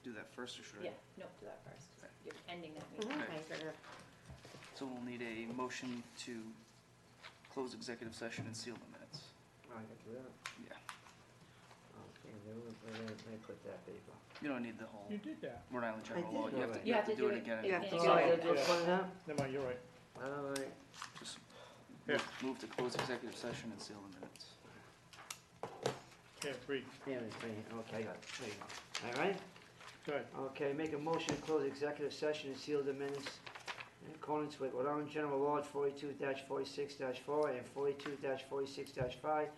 do that first, or should I? Yeah, no, do that first. Okay. You're ending that meeting. Okay. So we'll need a motion to close executive session and seal the minutes. I can do that. Yeah. Okay, let me put that paper. You don't need the whole You did that. Rhode Island General did. Law. You have to, Alright. you have to do it again. You and have to vote. do Oh, it. I did this one now? Never mind, you're right. All right. Just Yeah. move to close executive session and seal the minutes. Yeah, read. Yeah, it's me. Okay, I got it. There you go. All right? Good. Okay, make a motion to close executive session and seal the minutes in accordance with Rhode Island General Law 42-46-4 and 42-46-5.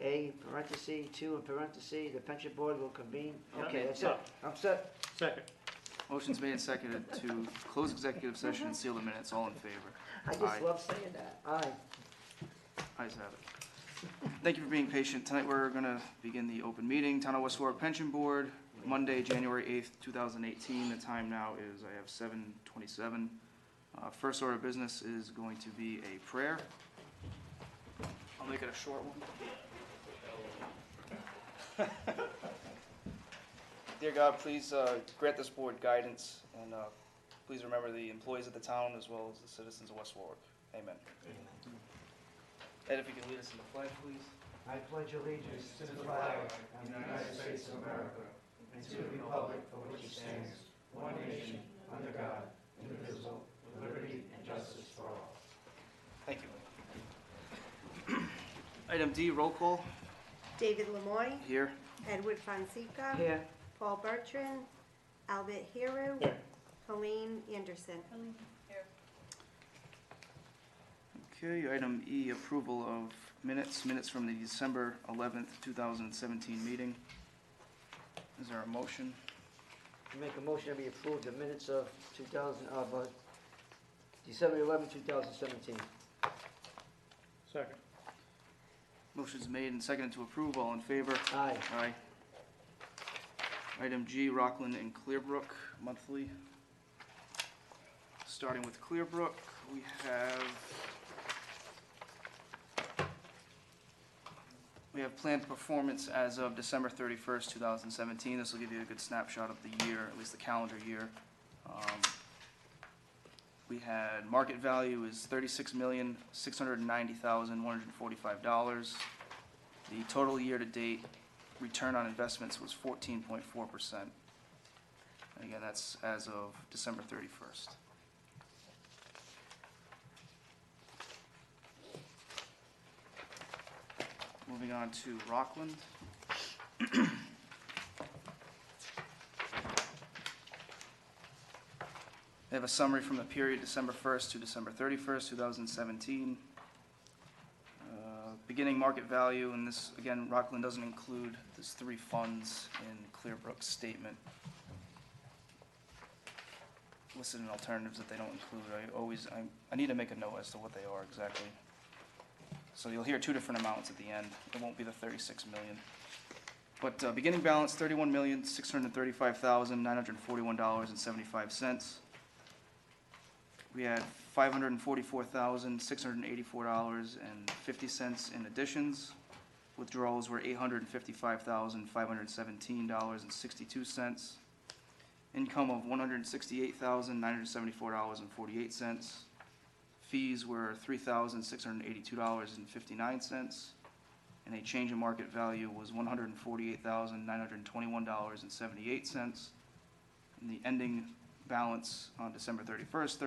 A, parenthesis, 2 in parenthesis, the pension board will convene. Yeah. Okay, that's it. I'm set. Second. Motion's made and seconded to close executive session and seal the minutes. All in favor? I just Aye. love saying that. Aye. Ayes have it. Thank you for being patient. Tonight, we're going to begin the open meeting. Town of West Warwick Pension Board, Monday, January 8th, 2018. The time now is, I have 7:27. First order of business is going to be a prayer. I'll make it a short one. Dear God, please grant this board guidance, and please remember the employees of the town as well as the citizens of West Warwick. Amen. Ed, if you can lead us in the pledge, please. I pledge allegiance to the flag of the United States of America and to the republic for which it stands, one nation, under God, indivisible, with liberty and justice for all. Thank you. Item D, roll call. David Lemoy, Here. Edward Fonseca, Here. Paul Bertrand, Albert Heru, Here. Colleen Anderson. Okay, item E, approval of minutes from the December 11th, 2017 meeting. Is there a motion? Make a motion that we approve the minutes of December 11, 2017. Second. Motion's made and seconded to approve. All in favor? Aye. Aye. Item G, Rockland and Clearbrook monthly. Starting with Clearbrook, we have planned performance as of December 31st, 2017. This will give you a good snapshot of the year, at least the calendar year. We had market value is $36,690,145. The total year-to-date return on investments was 14.4%. And again, that's as of December 31st. Moving on to Rockland. They have a summary from the period December 1st to December 31st, 2017. Beginning market value, and this, again, Rockland doesn't include, there's 3 funds in Clearbrook's statement. Listed in alternatives that they don't include. I need to make a note as to what they are exactly. So you'll hear 2 different amounts at the end. It won't be the 36 million. But beginning balance, $31,635,941.75. We had $544,684.50 in additions. Withdrawals were $855,517.62. Income of $168,974.48. Fees were $3,682.59. And a change in market value was $148,921.78. And the ending balance on December 31st,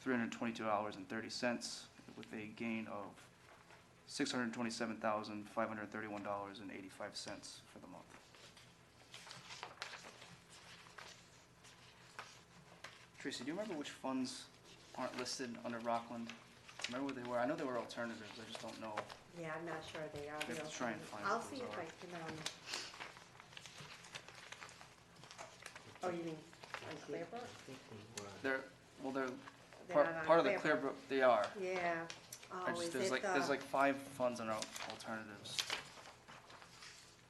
$31,639,322.30, with a gain of $627,531.85 for the month. Tracy, do you remember which funds aren't listed under Rockland? Remember what they were? I know they were alternatives, I just don't know. Yeah, I'm not sure they are. We have to try and find I'll what see those if are. I can, oh, you mean on Clearbrook? They're They're part not on of the Clearbrook. Clearbrook, they are. Yeah. I Oh, just, is there's it like the, 5 funds under alternatives.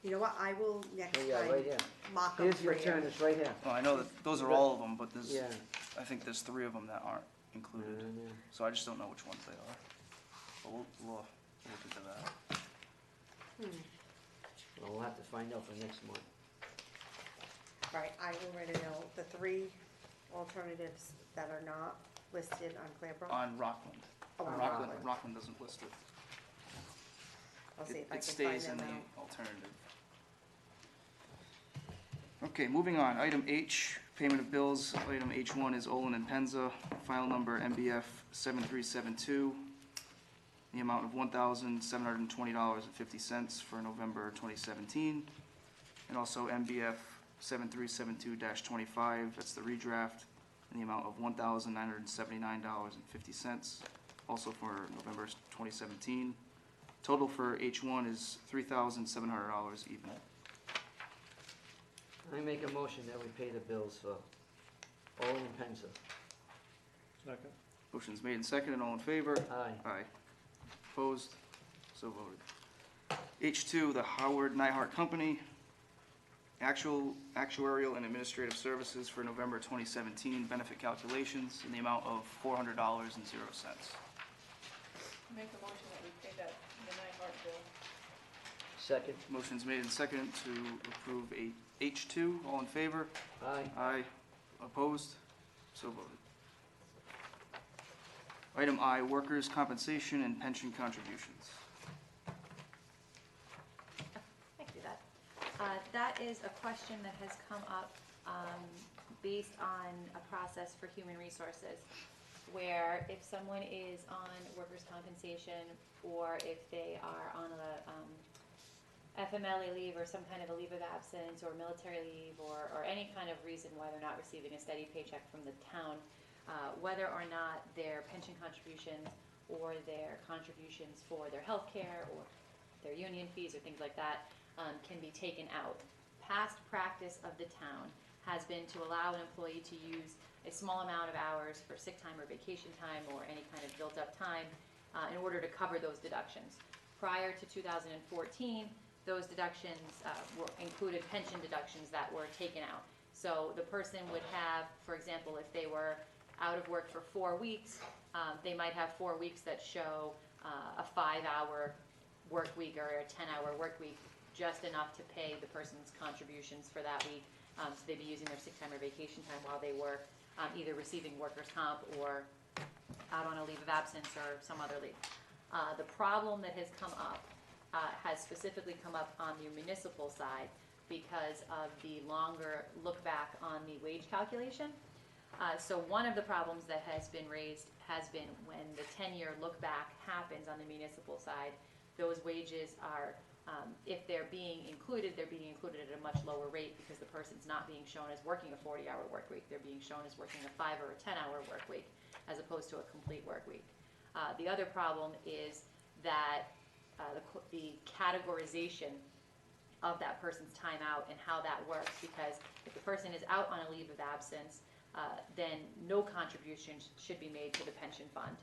you know what, I will next Oh, yeah, right time here. mock them Here's for your you. turn, it's right here. Well, I know that those are all of them, but there's, Yeah. I think there's 3 of them that aren't included. Yeah. So I just don't know which ones they are. But we'll look into that. Well, we'll have to find out for next month. Right, I already know the three alternatives that are not listed on Clearbrook. On Rockland. Oh, on Rockland, Rockland. Rockland doesn't list it. I'll see if I It can find stays in them the out. alternative. Okay, moving on, item H, payment of bills. Item H1 is Olin and Penza, file number MBF 7372, the amount of $1,720.50 for November 2017. And also MBF 7372-25, that's the redraft, in the amount of $1,979.50, also for November 2017. Total for H1 is $3,700 even. I make a motion that we pay the bills for Olin and Penza. Second. Motion's made and seconded, all in favor? Aye. Aye. Opposed? So voted. H2, the Howard Nyhart Company, actuarial and administrative services for November 2017, benefit calculations in the amount of $400.00. Make a motion that we pay that, the Nyhart bill. Second. Motion's made and seconded to approve H2, all in favor? Aye. Aye. Opposed? So voted. Item I, workers' compensation and pension contributions. I can do that. That is a question that has come up based on a process for human resources, where if someone is on workers' compensation or if they are on a FMLA leave or some kind of a leave of absence or military leave or any kind of reason why they're not receiving a steady paycheck from the town, whether or not their pension contributions or their contributions for their health care or their union fees or things like that can be taken out. Past practice of the town has been to allow an employee to use a small amount of hours for sick time or vacation time or any kind of built up time in order to cover those deductions. Prior to 2014, those deductions included pension deductions that were taken out. So the person would have, for example, if they were out of work for 4 weeks, they might have 4 weeks that show a 5-hour work week or a 10-hour work week, just enough to pay the person's contributions for that week. So they'd be using their sick time or vacation time while they were either receiving workers' comp or out on a leave of absence or some other leave. The problem that has come up has specifically come up on the municipal side because of the longer look back on the wage calculation. So one of the problems that has been raised has been when the 10-year look back happens on the municipal side, those wages are, if they're being included, they're being included at a much lower rate because the person's not being shown as working a 40-hour work week. They're being shown as working a 5 or a 10-hour work week as opposed to a complete work week. The other problem is that the categorization of that person's time out and how that works, because if the person is out on a leave of absence, then no contributions should be made to the pension fund,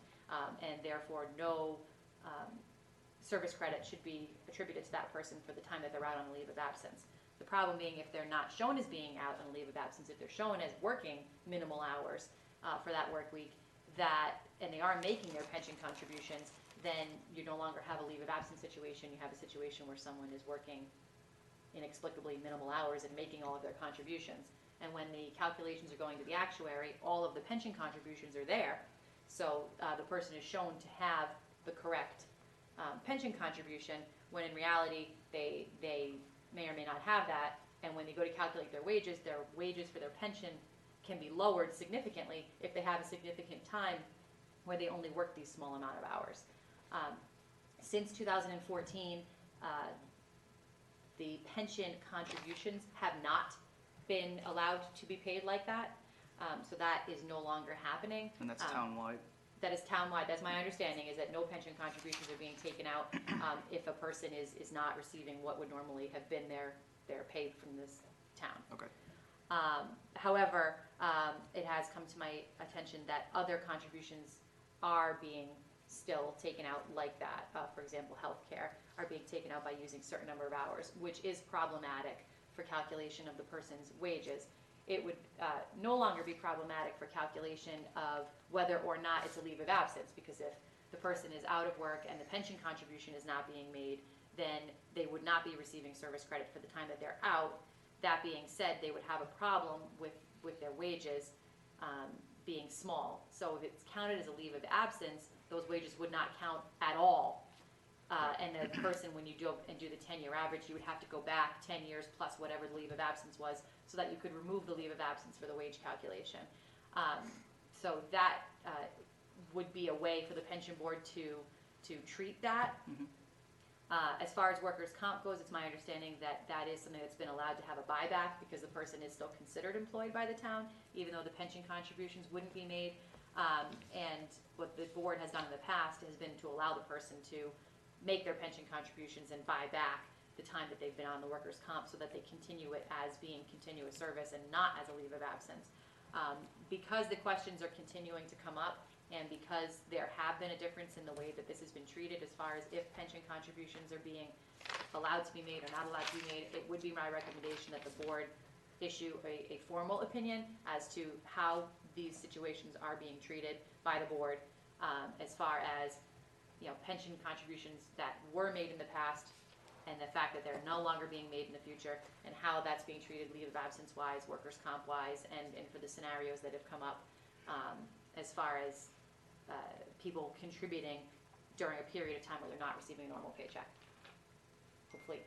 and therefore no service credit should be attributed to that person for the time that they're out on a leave of absence. The problem being if they're not shown as being out on a leave of absence, if they're shown as working minimal hours for that work week, and they are making their pension contributions, then you no longer have a leave of absence situation. You have a situation where someone is working inexplicably minimal hours and making all of their contributions. And when the calculations are going to the actuary, all of the pension contributions are there. So the person is shown to have the correct pension contribution, when in reality they may or may not have that. And when they go to calculate their wages for their pension can be lowered significantly if they have a significant time where they only work these small amount of hours. Since 2014, the pension contributions have not been allowed to be paid like that, so that is no longer happening. And that's townwide. That is townwide. That's my understanding, is that no pension contributions are being taken out if a person is not receiving what would normally have been their pay from this town. Okay. However, it has come to my attention that other contributions are being still taken out like that. For example, healthcare are being taken out by using a certain number of hours, which is problematic for calculation of the person's wages. It would no longer be problematic for calculation of whether or not it's a leave of absence, because if the person is out of work and the pension contribution is not being made, then they would not be receiving service credit for the time that they're out. That being said, they would have a problem with their wages being small. So if it's counted as a leave of absence, those wages would not count at all. And the person, when you do the 10-year average, you would have to go back 10 years plus whatever the leave of absence was, so that you could remove the leave of absence for the wage calculation. So that would be a way for the pension board to treat that. Mhm. As far as workers' comp goes, it's my understanding that that is something that's been allowed to have a buyback, because the person is still considered employed by the town, even though the pension contributions wouldn't be made. And what the board has done in the past has been to allow the person to make their pension contributions and buy back the time that they've been on the workers' comp, so that they continue it as being continuous service and not as a leave of absence. Because the questions are continuing to come up, and because there have been a difference in the way that this has been treated as far as if pension contributions are being allowed to be made or not allowed to be made, it would be my recommendation that the board issue a formal opinion as to how these situations are being treated by the board, as far as, you know, pension contributions that were made in the past and the fact that they're no longer being made in the future, and how that's being treated leave of absence wise, workers' comp wise, and for the scenarios that have come up, as far as people contributing during a period of time where they're not receiving a normal paycheck. Hopefully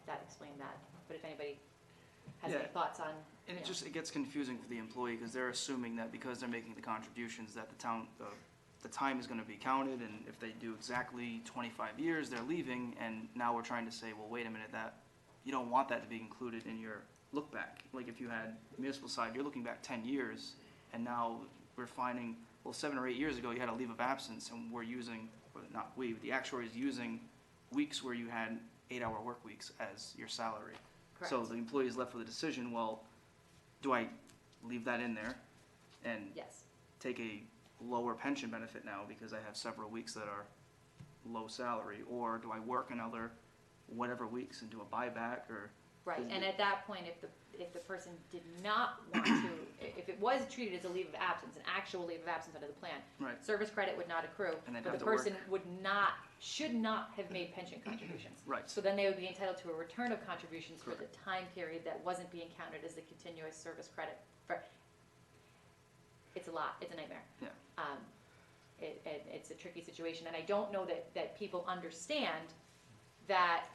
that explained that, but if anybody has any Yeah. thoughts on, And Yeah. it gets confusing for the employee, because they're assuming that because they're making the contributions, that the town, the time is gonna be counted, and if they do exactly 25 years, they're leaving, and now we're trying to say, well, wait a minute, that, you don't want that to be included in your look back. Like if you had municipal side, you're looking back 10 years, and now we're finding, well, 7 or 8 years ago, you had a leave of absence, and we're using, or not we, the actuary is using weeks where you had 8-hour work weeks as your salary. correct? So the employee is left with a decision, well, do I leave that in there and Yes, take a lower pension benefit now because I have several weeks that are low salary, or do I work another whatever weeks and do a buyback, or? right, Is and it- at that point, if the person did not want to, if it was treated as a leave of absence, an actual leave of absence under the plan, Right, service credit would not accrue, And they'd but have the to work. person should not have made pension contributions. right, So then they would be entitled to a return of contributions for the time period that wasn't being counted as the continuous service credit. It's a lot, it's a nightmare. Yeah. It's a tricky situation, and I don't know that people understand that,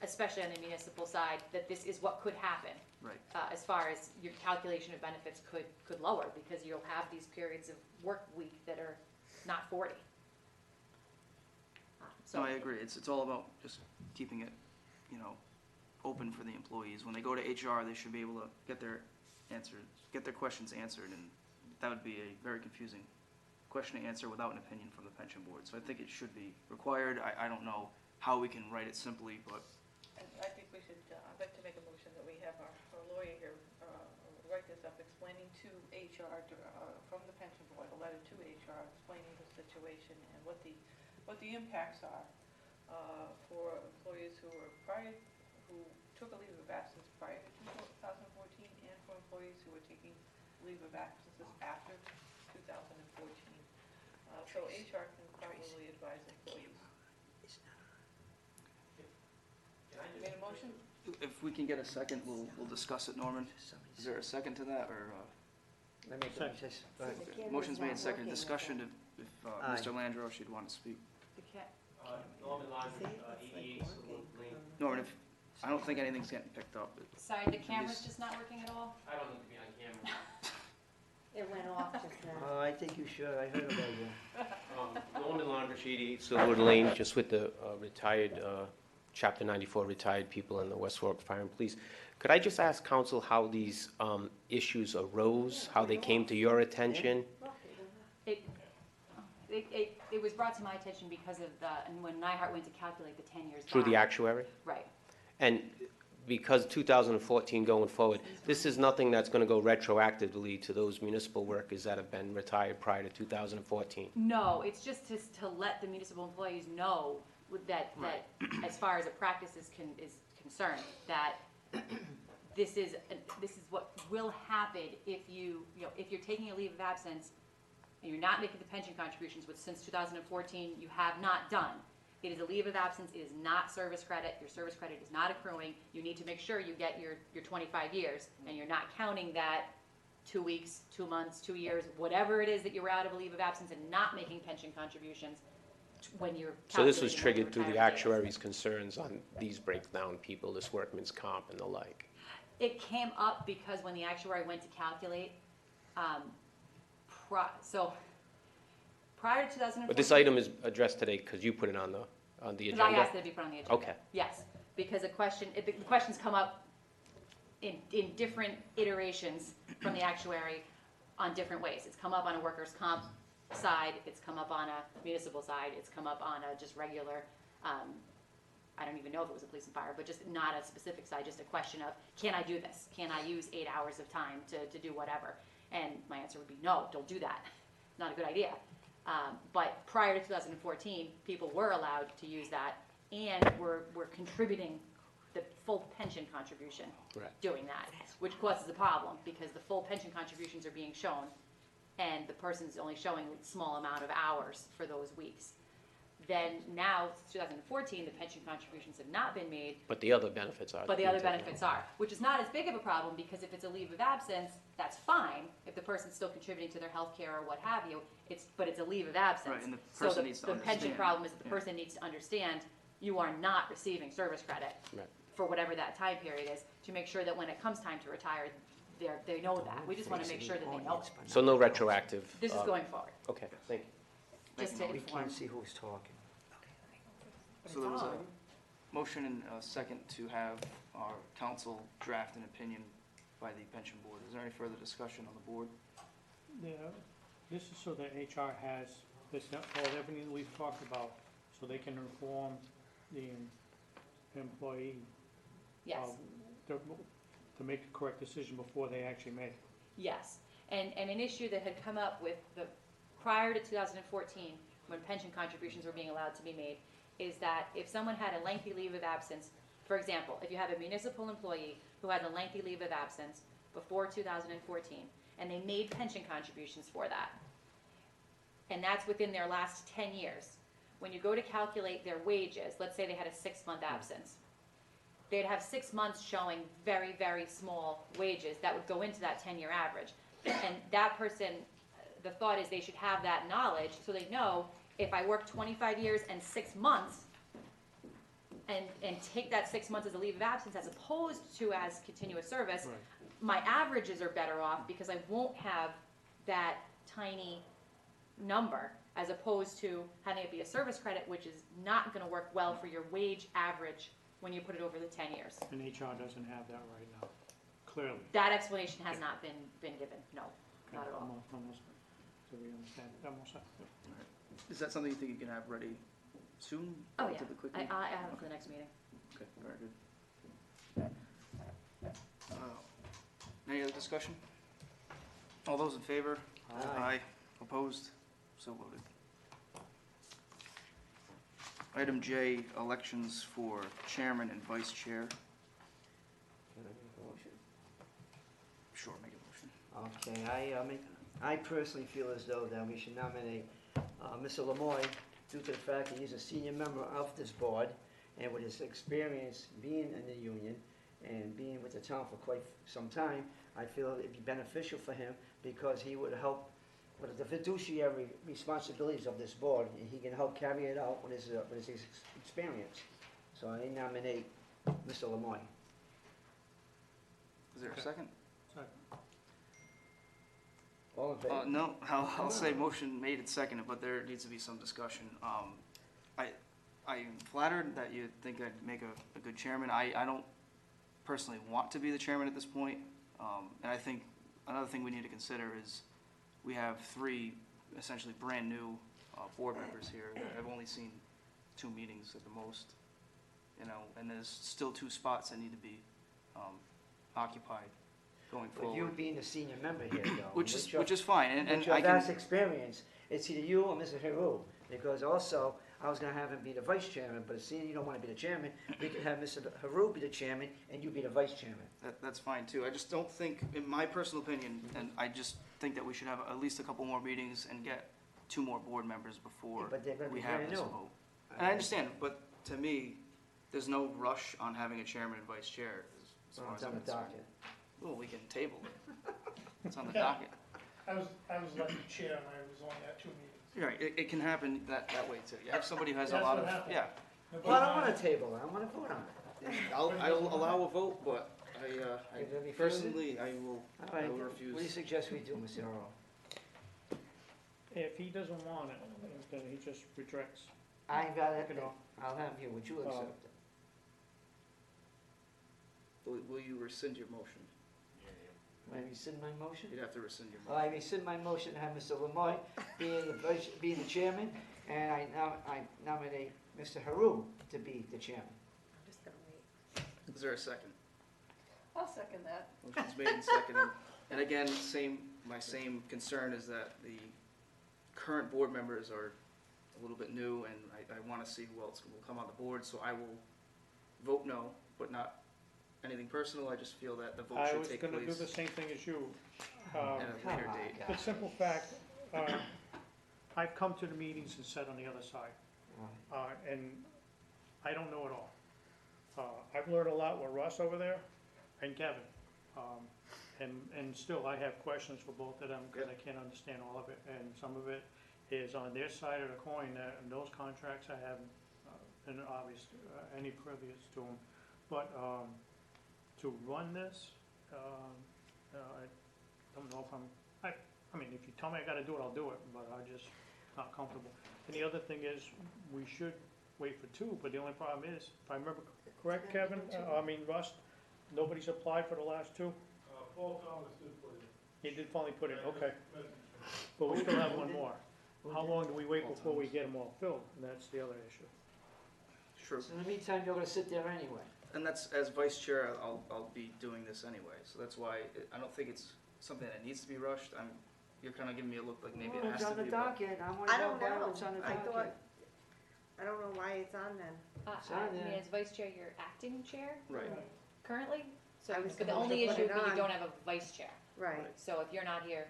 especially on the municipal side, that this is what could happen. right. As far as your calculation of benefits could lower, because you'll have these periods of work week that are not 40. No, I agree. It's all about just keeping it, you know, open for the employees. When they go to HR, they should be able to get their questions answered, and that would be a very confusing question to answer without an opinion from the pension board. So I think it should be required. I don't know how we can write it simply, but And I think we should, I'd like to make a motion that we have our lawyer here write this up, explaining to HR, from the pension board, a letter to HR explaining the situation and what the impacts are for employees who took a leave of absence prior to 2014, and for employees who are taking leave of absences after 2014. So HR can properly advise employees. You made a motion? if we can get a second, we'll discuss it, Norman. Is there a second to that, or? Let me Second. just, go ahead. The camera's Motion's made, not second, working, discussion, if Aye. Mr. Landro should want to speak. The ca- Norman See, Laundrie, it's like 88 working Saloon Lane. from- Norman, I don't think anything's getting picked up. Sorry, the camera's just not working at all? I don't need to be on camera. It went off just now. Oh, I think you should, I heard about you. Norman Laundrie, 88 Silver Lane, just with the retired, Chapter 94 retired people in the West Warwick Fire and Police. Could I just ask council how these issues arose, how they came to your attention? It was brought to my attention because of and when Nyhart went to calculate the 10 years Through the back. actuary? Right. And because 2014 going forward, this is nothing that's going to go retroactively to those municipal workers that have been retired prior to 2014? No, it's just to let the municipal employees know that as far as a practice is concerned, that this is what will happen if if you're taking a leave of absence and you're not making the pension contributions, which since 2014 you have not done, It is a leave of absence, it is not service credit, your service credit is not accruing. You need to make sure you get your 25 years, and you're not counting that 2 weeks, 2 months, 2 years, whatever it is that you're out of a leave of absence and not making pension contributions when you're So this was calculating when your triggered through the retirement date is. actuary's concerns on these breakdown people, this workman's comp and the like. It came up because when the actuary went to calculate, so prior to 2014. But this item is addressed today because you put it on the Because I agenda? asked it to be put on the agenda. Okay. Yes, because the questions come up in different iterations from the actuary on different ways. It's come up on a workers' comp side, it's come up on a municipal side, it's come up on a just regular, I don't even know if it was a police and fire, but just not a specific side, just a question of, can I do this? Can I use 8 hours of time to do whatever? And my answer would be, no, don't do that. Not a good idea. But prior to 2014, people were allowed to use that and were contributing the full pension contribution Right. doing that, which causes a problem because the full pension contributions are being shown and the person's only showing a small amount of hours for those weeks. Then now, 2014, the pension contributions have not been made, But the other benefits are. but the other benefits are, which is not as big of a problem, because if it's a leave of absence, that's fine, if the person's still contributing to their health care or what have you, but it's a leave of absence. Right, and the So person needs to the pension understand. problem is that the Yeah. person needs to understand, you are not receiving service credit Right. for whatever that time period is, to make sure that when it comes time to retire, they know that. We just wanna make sure that they know it. So no retroactive? This is going forward, Okay, thank you. just Thank to We inform. can't see who's talking. So there was a motion and a second to have our council draft an opinion by the pension board. Is there any further discussion on the board? Yeah, this is so that HR has, all everything that we've talked about, so they can inform the employee Yes. to make the correct decision before they actually make it. Yes, and an issue that had come up with prior to 2014, when pension contributions were being allowed to be made, is that if someone had a lengthy leave of absence, for example, if you have a municipal employee who had a lengthy leave of absence before 2014, and they made pension contributions for that, and that's within their last 10 years, when you go to calculate their wages, let's say they had a 6-month absence, they'd have 6 months showing very, very small wages that would go into that 10-year average. And that person, the thought is they should have that knowledge so they know if I work 25 years and 6 months and take that 6 months as a leave of absence as opposed to as continuous service, Right. my averages are better off because I won't have that tiny number as opposed to having it be a service credit, which is not gonna work well for your wage average when you put it over the 10 years. And HR doesn't have that right now, clearly. That explanation has not been given, no, not at all. Almost, so we understand, almost, Is that something you think you can have ready soon? Oh, yeah, Relatively quickly? I have it for the next meeting. Okay, very good. Any other discussion? All those in favor? Aye. Opposed? So voted. Item J, elections for chairman and vice chair. Can I make a motion? Sure, make a motion. Okay, I personally feel as though that we should nominate Mr. Lemoy due to the fact that he's a senior member of this board, and with his experience being in the union and being with the town for quite some time, I feel it'd be beneficial for him because he would help with the fiduciary responsibilities of this board, and he can help carry it out with his experience. So I nominate Mr. Lemoy. Is there a second? All in favor? No, I'll say motion made and seconded, but there needs to be some discussion. I'm flattered that you think I'd make a good chairman. I don't personally want to be the chairman at this point. And I think another thing we need to consider is we have 3 essentially brand-new board members here that have only seen 2 meetings at the most, you know, and there's still 2 spots that need to be occupied going But you forward. being a senior member here, though. Which is fine, and With your I vast can, experience, it's either you or Mr. Heru, because also, I was gonna have him be the vice chairman, but seeing you don't wanna be the chairman, we could have Mr. Heru be the chairman, and you be the vice chairman. that's fine too. I just don't think, in my personal opinion, and I just think that we should have at least a couple more meetings and get 2 more board members before But they're gonna we be have very this new. vote. And I understand, but to me, there's no rush on having a chairman and vice chair, as So far it's as on I'm the concerned. docket. Well, we can table it. It's on the Yeah. docket. I was elected chair and I was only at 2 meetings. You're right, it can happen that way too. You have somebody who has a That's lot what of, happened. yeah. Well, I don't want to table it, I want to vote on it. I'll allow a vote, but If there be I further- personally, I will All right, will what do you refuse. suggest we do, Mr. Earl? If he doesn't want it, then he just retracts. I'd rather, You know. I'll have you, would you accept it? Will you rescind your motion? Will I rescind my motion? You'd have to rescind your I motion. rescind my motion to have Mr. Lamoy be the chairman, and I nominate Mr. Haru to be the chairman. I'm just gonna wait. Is there a second? I'll second that. Motion's made and seconded. And again, my same concern is that the current board members are a little bit new, and I want to see who else will come on the board, so I will vote no, but not anything personal. I just feel that the vote I should was take gonna do the place same thing as you. at a Come later on, date. guys. The simple fact, I've come to the meetings and sat on the other side, and I don't know it all. I've learned a lot with Russ over there and Kevin. And still, I have questions for both of them, because I can't understand all of it, and some of it is on their side of the coin, and those contracts I haven't, been obvious, any previous to them. But, to run this, I don't know if I mean, if you tell me I gotta do it, I'll do it, but I'm just not comfortable. And the other thing is, we should wait for two, but the only problem is, if I remember correct, Kevin, Russ, nobody's applied for the last two? Paul Thomas did put it. He did finally put it, okay. But we still have one more. How long do we wait before we get them all filled? And that's the other issue. True. So in the meantime, you're gonna sit there anyway. And that's, as vice chair, I'll be doing this anyway, so that's why, I don't think it's something that needs to be rushed. You're kinda giving me a look like maybe it Well, has it's to on the be. but- docket, I wanna I know don't why know. it's on the I docket. thought, I don't know why it's on then. It's on I mean, there. as vice chair, you're acting chair Right. currently, so, I was but the supposed to only put issue it would be you on. don't have a vice chair. Right. So if you're not here,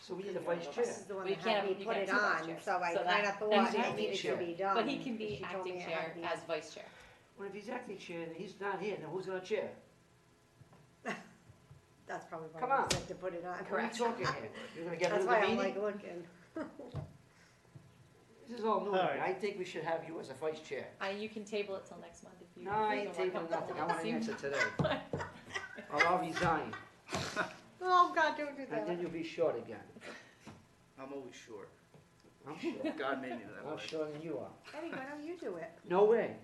So we need a vice chair. This is the one Well, that you had can't- me you put can't it have two vice on, chairs. so I So kinda that- thought that's it acting needed chair. to be done. but he can be She told acting me it chair had to be as on. vice chair. Well, if he's acting chair and he's not here, then who's gonna chair? That's probably Come why I on. said to put it on. What are you talking here? You're gonna get rid That's of why the I'm meeting? like looking. This is all new to me. Alright. I think we should have you as a vice chair. You can table it till next month if you. No, I feel ain't more tabling nothing, I comfortable. want an answer today. Or I'll resign, Oh, God, don't do and then that. you'll be short again. I'm always short. I'm short. God made me that I'm way. shorter than you are. Eddie, why don't you do it? No way.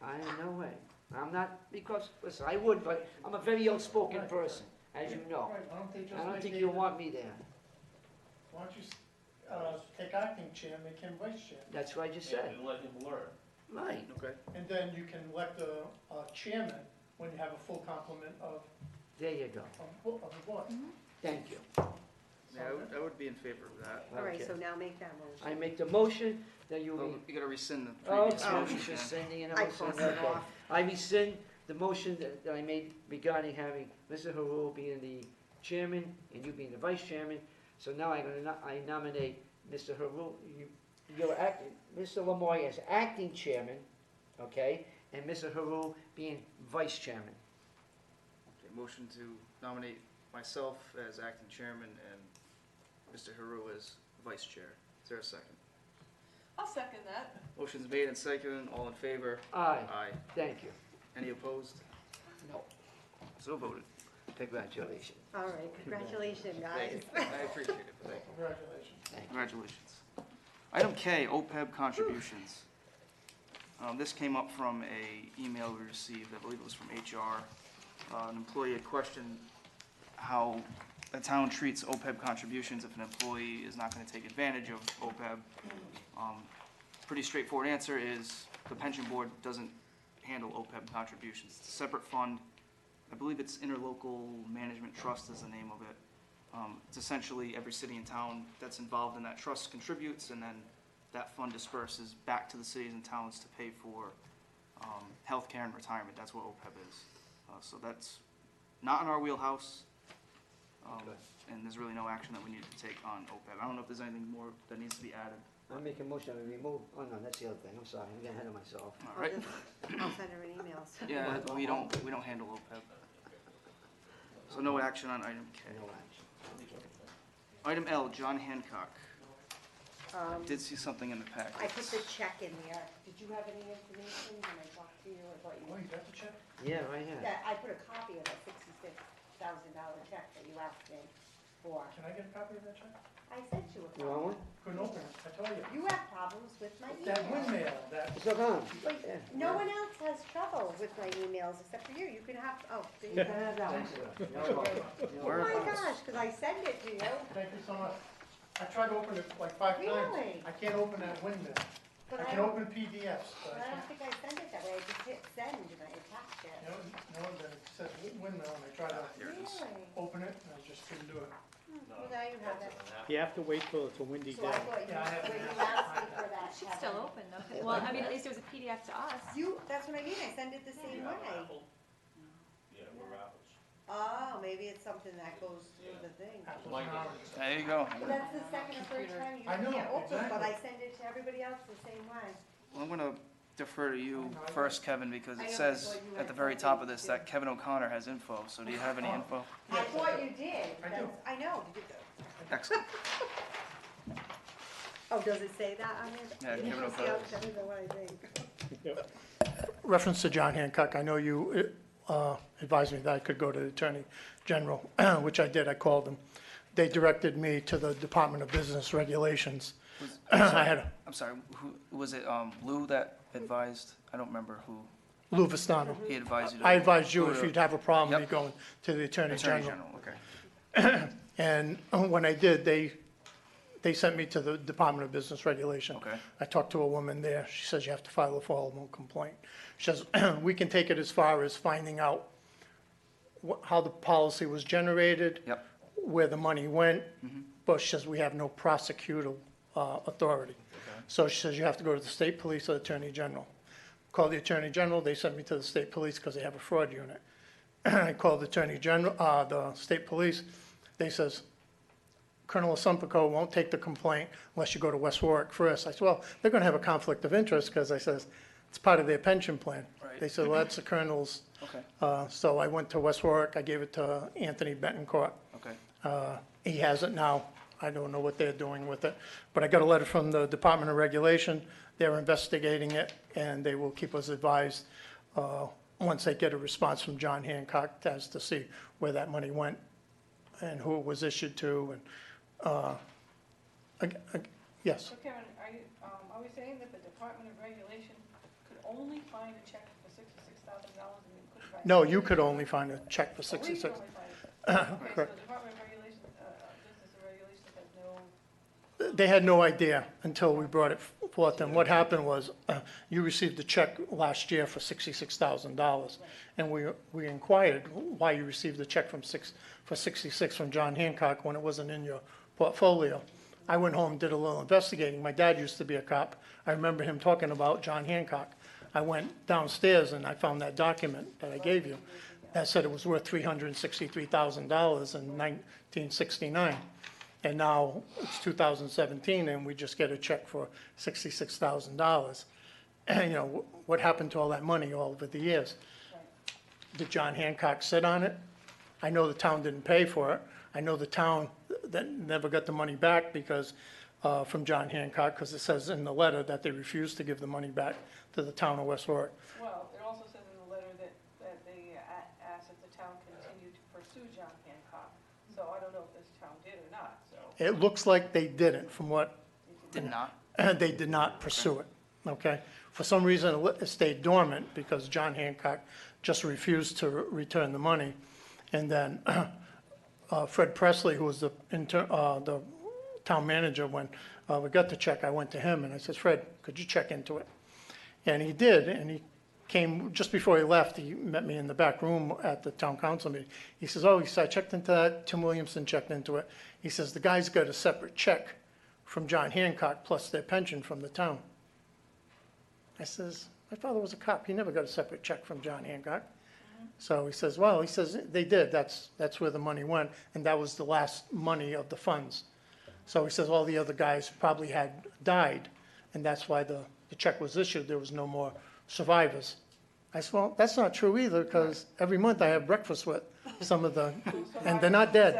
I am no way. I'm not, because, listen, I would, but I'm a very outspoken person, as you know. Right, why don't they just I don't make think David- you'll want me there. Why don't you take acting chair, make him vice chair? That's what I just said. And let him learn. Right. Okay. And then you can elect a chairman when you have a full complement of There you go. the board. Thank you. Yeah, I would be in favor of that. All right, Okay. so now make that motion. I make the motion that you Oh, be. you gotta rescind the Oh, previous oh, motion. he's Jan. just sending it I out. crossed it Okay. off. I rescind the motion that I made regarding having Mr. Haru being the chairman and you being the vice chairman. So now I nominate Mr. Haru, you're acting, Mr. Lamoy as acting chairman, okay? And Mr. Haru being vice chairman. Okay, motion to nominate myself as acting chairman and Mr. Haru as vice chair. Is there a second? I'll second that. Motion's made and seconded. All in favor? Aye, Aye. thank you. Any opposed? No, So voted. congratulations. All right, congratulations, Thank you. guys. I appreciate it. Thank you. Congratulations. Congratulations. Item K, OPEB contributions. This came up from a email we received, I believe it was from HR. An employee had questioned how the town treats OPEB contributions if an employee is not gonna take advantage of OPEB. Pretty straightforward answer is the pension board doesn't handle OPEB contributions. It's a separate fund. I believe it's Interlocal Management Trust is the name of it. It's essentially every city and town that's involved in that trust contributes, and then that fund disperses back to the cities and towns to pay for healthcare and retirement. That's what OPEB is. So that's not in our wheelhouse, Good. and there's really no action that we need to take on OPEB. I don't know if there's anything more that needs to be added. I make a motion to remove, oh no, that's the other thing, I'm sorry, I'm getting ahead of myself. All right. I'll send her an email. So- Yeah, we don't handle OPEB. So no action on item K. No action. Item L, John Hancock. Um, Did see something in the packet. I put the check in there. Did you have any information when I talked to you or what Oh, you? you got the check? Yeah, right here. Yeah, I put a copy of that $66,000 check that you asked me for. Can I get a copy of that check? I sent you a You want copy. one? Couldn't open it, I told you. You have problems with my That email. windmill, that, It's okay. Wait, Yeah. no one else has trouble with my emails except for you. You can have, oh, there You you can go. have that one, sir. No problem. No Oh my problem. gosh, because I send it to you, thank you so much. I tried to open it like 5 times. Really? I can't open that windmill. but I I can don't, open PDFs, but but I I don't can't. think I sent it that way. I just hit send and I attached it. No, then it says windmill, and I tried to Here it is. Really? open it, and I just couldn't do it. Well, now you have it. You have to wait till it's a windy So I day. thought you, Yeah, I have when an you asked me for that. It should still Kevin. open though. Well, I mean, at least it was a PDF to us. You, that's what I mean. I send it the same way. Yeah, we're Rapids. Oh, maybe it's something that goes through the thing. Apples and oranges. There you go. But that's the second or third time you I know, can't open, but exactly. I send it to everybody else the same way. Well, I'm gonna defer to you first, Kevin, because I it know, says but you at the had very top of this something that Kevin O'Connor has info. So do you have any info? I thought you did. I do. That's- I know. Excellent. Oh, does it say that on it? Yeah, You Kevin can see, O'Connor. I'll tell you what I think. Reference to John Hancock, I know you advised me that I could go to the Attorney General, which I did, I called them. They directed me to the Department of Business Regulations. I had I'm sorry, who, was it Lou that advised? I don't remember who Lou Vistano. he advised you to. I advised you who if to- you'd have a problem, me Yep. going to the Attorney Attorney General. General, okay. And when I did, they sent me to the Department of Business Regulation. Okay. I talked to a woman there. She says you have to file a formal complaint. She says, we can take it as far as finding out how the policy was generated. Yep. Where the money went. But she says we have no prosecutorial authority. So she says you have to go to the state police or Attorney General. Called the Attorney General. They sent me to the state police because they have a fraud unit. I called the Attorney General, the state police. They says, Colonel Asumpico won't take the complaint unless you go to West Warwick first. I said, well, they're going to have a conflict of interest because I says, it's part of their pension plan. Right. They said, well, that's the colonel's. Okay, So I went to West Warwick. I gave it to Anthony Betancourt. okay. He has it now. I don't know what they're doing with it. But I got a letter from the Department of Regulation. They're investigating it, and they will keep us advised once they get a response from John Hancock as to see where that money went and who it was issued to. And yes, So Kevin, are we saying that the Department of Regulation could only find a check for $66,000 and we couldn't find? no, you could only find a check for We could 66. only find it. Okay, so Correct. the Department of Regulation, Business and Regulations has no, They had no idea until we brought it forth, and what happened was, you received a check last year for $66,000, and we inquired why you received a check for 66 from John Hancock when it wasn't in your portfolio. I went home and did a little investigating. My dad used to be a cop. I remember him talking about John Hancock. I went downstairs and I found that document that I gave you that said it was worth $363,000 in 1969. And now it's 2017 and we just get a check for $66,000. And, you know, what happened to all that money all over the years? Did John Hancock sit on it? I know the town didn't pay for it. I know the town that never got the money back because, from John Hancock, because it says in the letter that they refused to give the money back to the town of West Warwick. well, it also says in the letter that they asked if the town continue to pursue John Hancock. So I don't know if this town did or not, so. It looks like they didn't, from what Did not? they did not pursue it, okay? For some reason, it stayed dormant because John Hancock just refused to return the money. And then Fred Presley, who was the town manager, when we got the check, I went to him and I said, Fred, could you check into it? And he did, and he came, just before he left, he met me in the back room at the town council meeting. He says, oh, he said, I checked into that, Tim Williamson checked into it. He says, the guy's got a separate check from John Hancock plus their pension from the town. I says, my father was a cop, he never got a separate check from John Hancock. So he says, well, he says, they did, that's where the money went, and that was the last money of the funds. So he says all the other guys probably had died, and that's why the check was issued, there was no more survivors. I said, well, that's not true either, because every month I have breakfast with some of the, and they're not dead.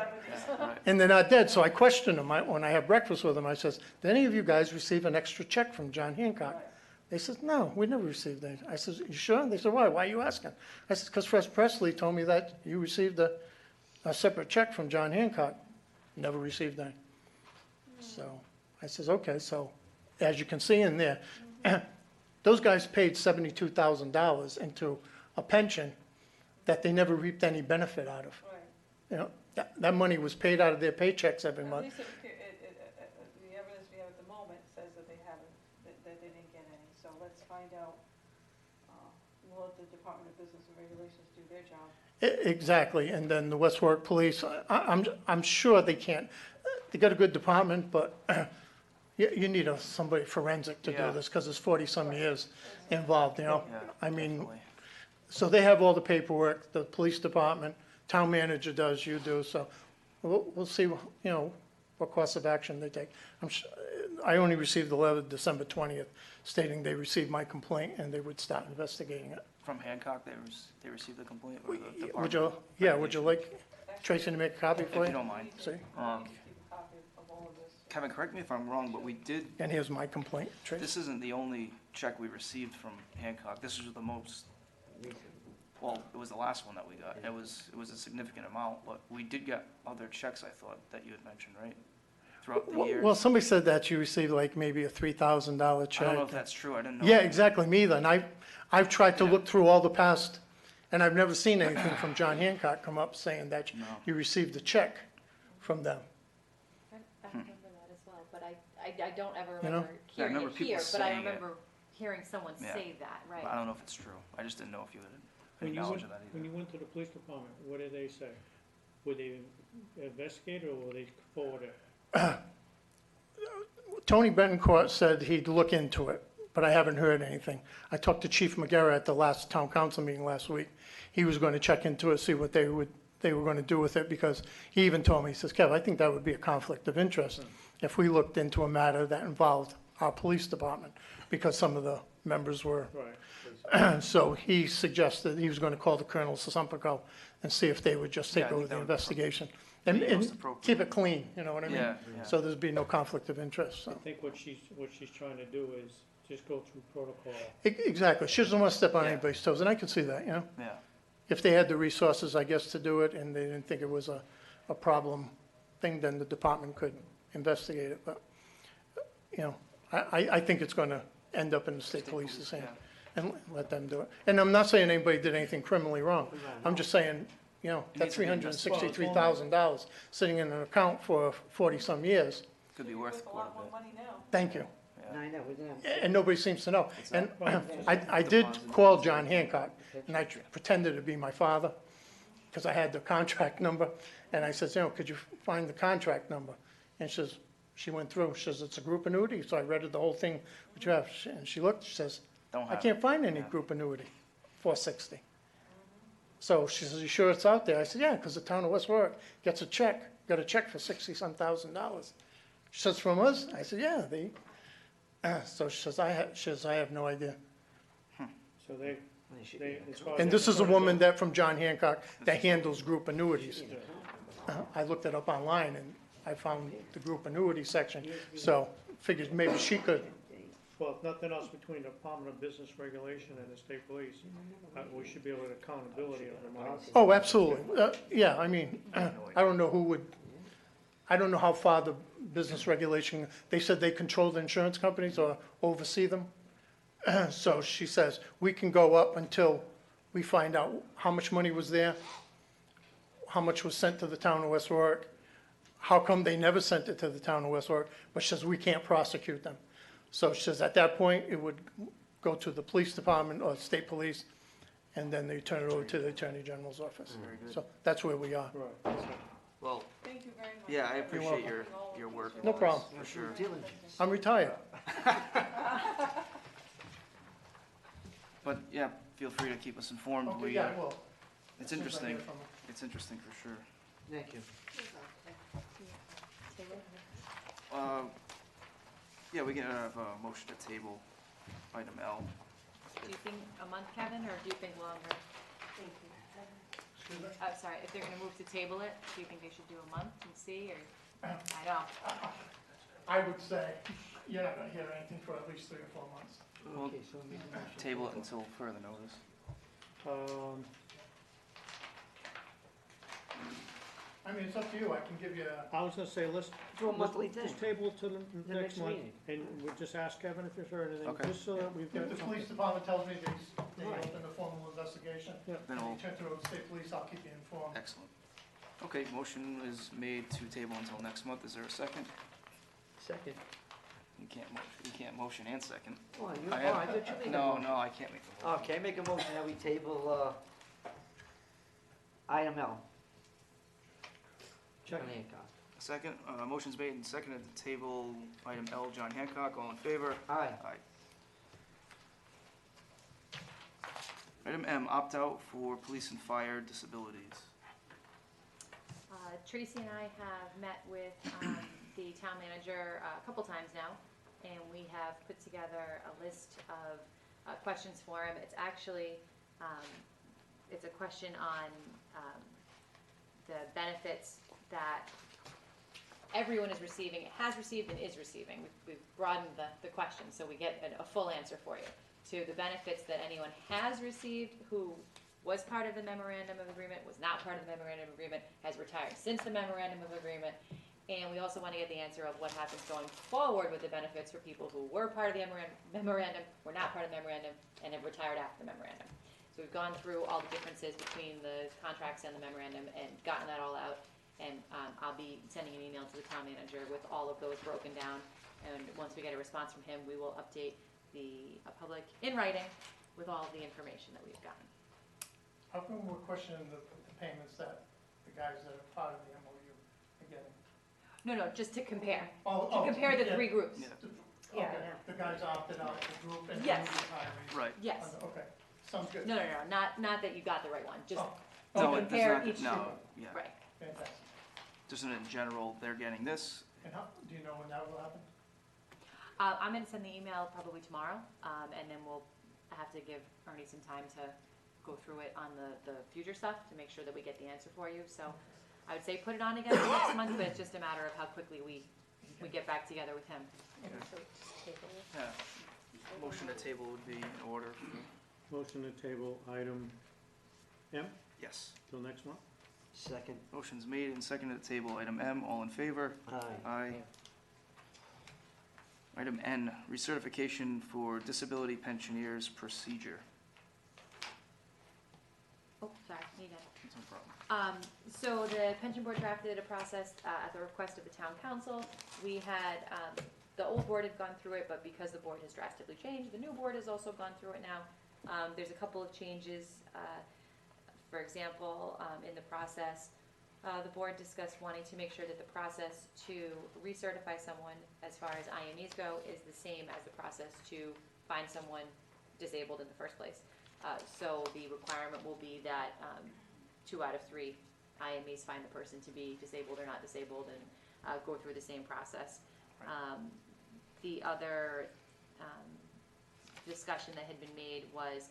Right. And they're not dead, so I questioned them, when I have breakfast with them, I says, did any of you guys receive an extra check from John Hancock? They said, no, we never received any. I said, you sure? They said, why? Why are you asking? I said, because Fred Presley told me that you received a separate check from John Hancock. Never received any. So I says, okay, so as you can see in there, those guys paid $72,000 into a pension that they never reaped any benefit out of. Right. You know, that money was paid out of their paychecks every At month. least the evidence we have at the moment says that they haven't, that they didn't get any. So let's find out, we'll let the Department of Business and Regulations do their job. Exactly, and then the West Warwick Police, I'm sure they can't, they got a good department, but you need somebody forensic to do Yeah. this, because there's 40-some years involved, you know? Yeah, I mean, definitely. so they have all the paperwork, the police department, town manager does, you do, so we'll see, you know, what course of action they take. I only received the letter December 20th stating they received my complaint and they would start investigating it. From Hancock, they received the complaint, or the Would department? you, yeah, would you like Tracy to make a copy If for you you? don't mind. See, Keep a copy of all of this. Kevin, correct me if I'm wrong, but we did, and here's my complaint, Tracy. this isn't the only check we received from Hancock. This was the most, well, it was the last one that we got. It was a significant amount, but we did get other checks, I thought, that you had mentioned, right? Throughout the year. Well, somebody said that you received like maybe a $3,000 check. I don't know if that's true. I didn't know. Yeah, exactly, me either, and I've tried to look through all the past, and I've never seen anything from John Hancock come up saying that No. you received a check from them. I remember that as well, but I don't ever You know? remember Yeah, I hearing remember it people here, but I saying it. remember hearing someone Yeah. say that, right? But I don't know if it's true. I just didn't know if you had When any you knowledge went, of that when either. you went to the police department, what did they say? Were they investigated or were they forwarded? Tony Betancourt said he'd look into it, but I haven't heard anything. I talked to Chief McGarrett at the last town council meeting last week. He was going to check into it, see what they were going to do with it, because he even told me, he says, Kev, I think that would be a conflict of interest if we looked into a matter that involved our police department, because some of the members were. Right. So he suggested he was going to call the Colonel Sasumpico and see if they would just Yeah, I take think over the that would investigation. be And most appropriate. keep it clean, you know what I mean? Yeah, yeah. So there'd be no conflict of interest, I so. think what she's trying to do is just go through protocol. Exactly, she doesn't want to step on Yeah. anybody's toes, and I can see that, you know? Yeah. If they had the resources, I guess, to do it, and they didn't think it was a problem thing, then the department could investigate it, but, you know, I think it's gonna end up in the state police's hand, and let them do it. And I'm not saying anybody did anything criminally wrong, I'm just saying, you know, It that needs to be $363,000 sitting in an account for 40-some years, Could be worth a quite lot a more bit. money now. thank you. No, I know, we didn't. And nobody seems to know. And I did call John Hancock, and I pretended to be my father, because I had the contract number, and I said, you know, could you find the contract number? And she went through, she says, it's a group annuity, so I read the whole thing, which you have, and she looked, she says, Don't I have can't it. find any Yeah. group annuity, 460. So she says, you sure it's out there? I said, yeah, because the town of West Warwick got a check for $60-some thousand. She says, from us? I said, yeah, so she says, I have no idea. So they, as far as And they're this is a concerned, woman that, from John Hancock, that handles group annuities. yeah. I looked it up online and I found the group annuity section, so figured maybe she could. Well, if nothing else, between the Department of Business Regulation and the state police, we should be able to accountability of the money. Oh, absolutely. Yeah, I mean, I don't know who would, I don't know how far the business regulation, they said they control the insurance companies or oversee them. So she says, we can go up until we find out how much money was there, how much was sent to the town of West Warwick, how come they never sent it to the town of West Warwick, but she says, we can't prosecute them. So she says, at that point, it would go to the police department or state police, and then they turn it over to the Attorney General's office. Very good. So that's where we are. Right. Well, Thank you very much. yeah, I appreciate welcome. your work. No problem. For sure. I'm retired. But yeah, feel free to keep us informed. Okay, We, yeah, I will. it's As soon as I interesting. hear from her. It's interesting for sure. Thank you. So, Yeah, we can have a motion to table item L. Do you think a month, Kevin, or do you think longer? Sorry, if they're gonna move to table it, do you think they should do a month and see, or, I know. I would say, you're not gonna hear anything for at least 3 or 4 months. Well, Okay, so we make a motion. Table it until further notice. I mean, it's up to you, I can give you, I was gonna say, let's. Do a monthly Just thing. table it to the The next next month, meeting. and we'll just ask Kevin if there's heard anything, Okay. just so that we've got if the something. police department tells me they Right. opened a formal investigation, Yeah. Then and we'll, they turn to the state police, I'll keep you informed. excellent. Okay, motion is made to table until next month. Is there a second? Second. You can't motion and second. Oh, you, I oh, have- I thought you made a No, motion. no, I can't make the motion. Okay, I make a motion that we table, item L. Check. John Hancock. Second, motion's made and seconded to table item L, John Hancock. All in favor? Aye. Aye. Item M, opt-out for police and fire disabilities. Tracy and I have met with the town manager a couple times now, and we have put together a list of questions for him. It's actually, it's a question on the benefits that everyone is receiving, has received and is receiving. We've broadened the question, so we get a full answer for you. To the benefits that anyone has received who was part of the memorandum of agreement, was not part of the memorandum of agreement, has retired since the memorandum of agreement. And we also want to get the answer of what happens going forward with the benefits for people who were part of the memorandum, were not part of the memorandum, and have retired after the memorandum. So we've gone through all the differences between the contracts and the memorandum and gotten that all out. And I'll be sending an email to the town manager with all of those broken down. And once we get a response from him, we will update the public in writing with all of the information that we've gotten. How come we're questioning the payments that the guys that are part of the MOU are getting? No, just to compare. Oh, To compare the yeah. three groups. Yeah. Yeah, Okay, yeah. the guys opted out of the group and the Yes. retirees. Right. Yes. Okay, sounds good. No, not that you got the right one, just Oh, to No, it does compare not- each no, group. yeah. Right. fantastic. Just in general, they're getting this. And how, do you know when that will happen? I'm gonna send the email probably tomorrow, and then we'll have to give Ernie some time to go through it on the future stuff to make sure that we get the answer for you. So I would say put it on again for next month, but it's just a matter of how quickly we get back together with him. So just table it. Yeah. Motion to table would be in order. Motion to table item M Yes. till next month. Second. Motion's made and seconded to table item M. All in favor? Aye. Aye. Item N, recertification for disability pensioners procedure. Oh, sorry, need it. That's no problem. So the pension board drafted a process at the request of the town council. We had, the old board had gone through it, but because the board has drastically changed, the new board has also gone through it now. There's a couple of changes. For example, in the process, the board discussed wanting to make sure that the process to recertify someone as far as IMEs go is the same as the process to find someone disabled in the first place. So the requirement will be that 2 out of 3 IMEs find the person to be disabled or not disabled and go through the same process. The other discussion that had been made was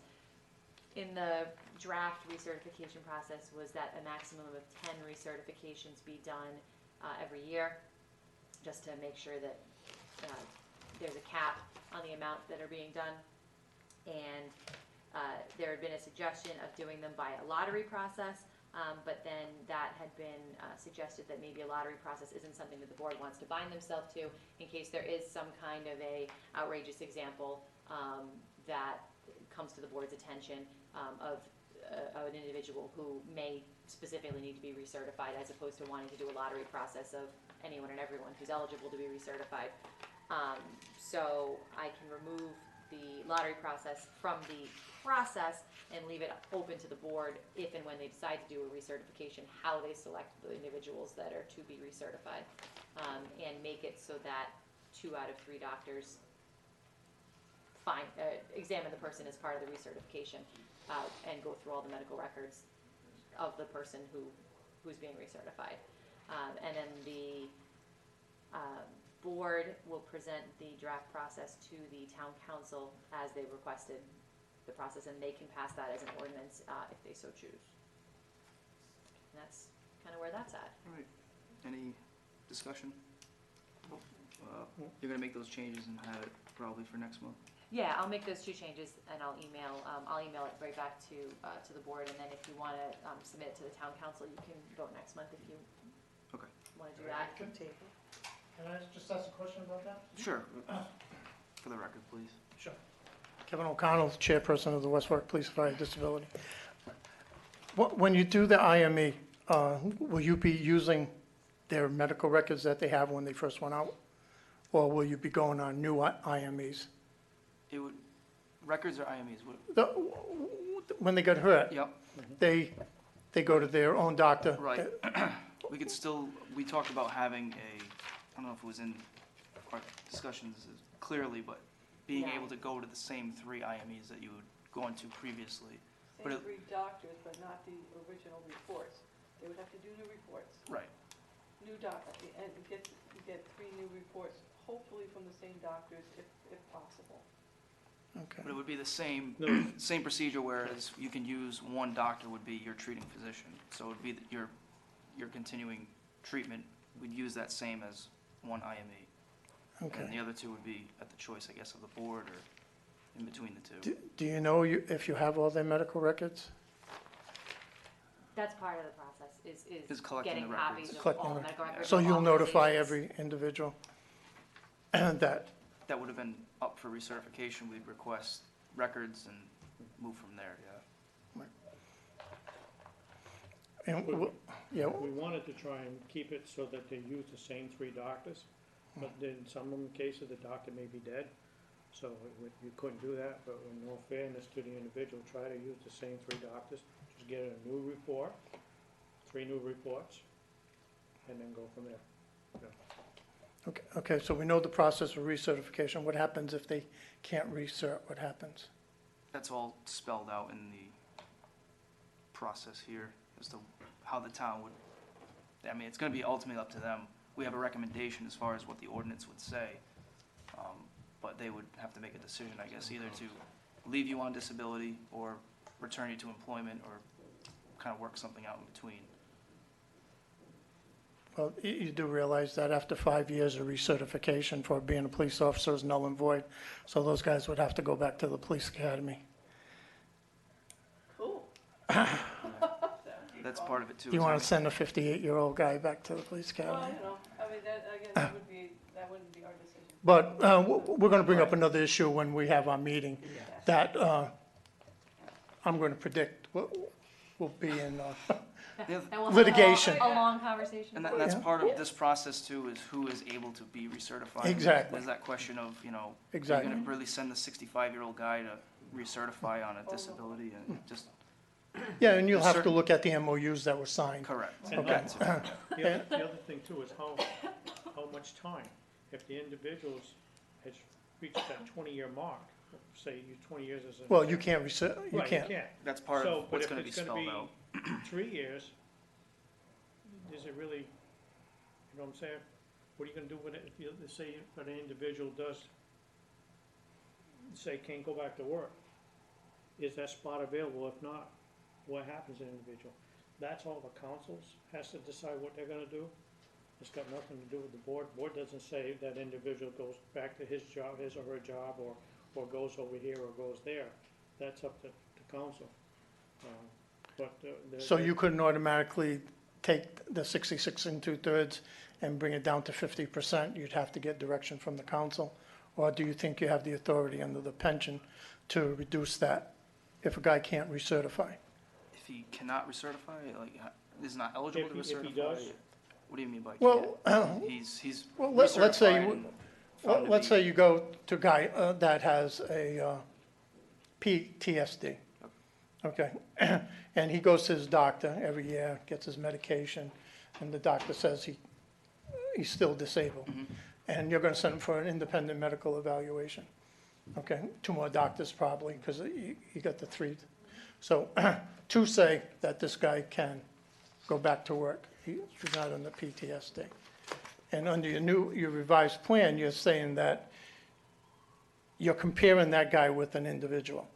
in the draft recertification process was that a maximum of 10 recertifications be done every year, just to make sure that there's a cap on the amount that are being done. And there had been a suggestion of doing them by a lottery process, but then that had been suggested that maybe a lottery process isn't something that the board wants to bind themselves to, in case there is some kind of a outrageous example that comes to the board's attention of an individual who may specifically need to be recertified, as opposed to wanting to do a lottery process of anyone and everyone who's eligible to be recertified. So I can remove the lottery process from the process and leave it open to the board if and when they decide to do a recertification, how they select the individuals that are to be recertified, and make it so that 2 out of 3 doctors examine the person as part of the recertification, and go through all the medical records of the person who's being recertified. And then the board will present the draft process to the town council as they requested the process, and they can pass that as an ordinance, if they so choose. And that's kind of where that's at. All right, any discussion? You're gonna make those changes and have it probably for next month? Yeah, I'll make those two changes, and I'll email it right back to the board, and then if you wanna, submit it to the town council, you can vote next month if you Okay. wanna do that. Can I just ask a question about that? Sure. For the record, please. Sure. Kevin O'Connell, Chairperson of the West Warwick Police Fire Disability. When you do the IME, will you be using their medical records that they have when they first went out? Or will you be going on new IMEs? It would, records or IMEs? When they got hurt, Yep, they go to their own doctor. right. We could still, we talked about having I don't know if it was in our discussions clearly, but being Yeah. able to go to the same 3 IMEs that you would go into previously. But Same it- 3 doctors, but not the original reports. They would have to do new reports. Right. New and get 3 new reports, hopefully from the same doctors if possible. Okay. But it would be the same, No. same procedure, whereas you can use one doctor would be your treating physician. So it would be that your continuing treatment, we'd use that same as one IME. Okay. And the other 2 would be at the choice, I guess, of the board or in between the 2. Do you know if you have all their medical records? That's part of the process, is Is collecting getting the copies records. of Collecting all the the- medical records. So of you'll all notify organizations. every individual? That, That would have been up for recertification. We'd request records and move from there, yeah. and, yeah, We wanted to try and keep it so that they use the same 3 doctors, but in some of the cases, the doctor may be dead. So you couldn't do that, but in all fairness to the individual, try to use the same 3 doctors. Just get a new report, 3 new reports, and then go from there. okay, so we know the process for recertification. What happens if they can't recert? What happens? That's all spelled out in the process here as to how the town would, I mean, it's gonna be ultimately up to them. We have a recommendation as far as what the ordinance would say, but they would have to make a decision, I guess, either to leave you on disability or return you to employment or kind of work something out in between. Well, you do realize that after 5 years of recertification for being a police officer is null and void, so those guys would have to go back to the police academy. Cool. That's part of it too. You is want how- to send a 58-year-old guy back to the police Well, academy? I mean, that wouldn't be our decision. But we're going to bring up another issue when we have our meeting, that I'm going to predict will be in, The other- That will have Litigation. A long conversation. And that's part of this process too, is who is able to be recertified. Exactly. There's that question of, are you Exactly. gonna really send the 65-year-old guy to recertify on a disability and just, yeah, and you'll Yes, have sir. to look at the MOUs that were signed. correct. And That too. The other thing too is how much time, if the individuals has reached that 20-year mark, say you 20 years as a. Well, you can't recert, you Right, can't. That's part So, of but what's if gonna be it's spelled out. 3 years, is it really, you know what I'm saying? What are you gonna do with it if you, say, an individual does, say, can't go back to work? Is that spot available? If not, what happens to an individual? That's all the councils has to decide what they're gonna do. It's got nothing to do with the board. Board doesn't say that individual goes back to his job, his or her job, or goes over here or goes there. That's up to council. So you couldn't automatically take the 66 2/3 and bring it down to 50%? You'd have to get direction from the council? Or do you think you have the authority under the pension to reduce that if a guy can't recertify? If he cannot recertify, like, is not eligible to If he recertify? does? What do you mean by Well, can't? He's well, let's say, recertified and found to let's be- say you go to a guy that has a PTSD, okay? And he goes to his doctor every year, gets his medication, and the doctor says he's still disabled. And you're gonna send him for an independent medical evaluation, okay? 2 more doctors probably, because you got the 3. So 2 say that this guy can go back to work. He's not on the PTSD. And under your revised plan, you're saying that you're comparing that guy with an individual.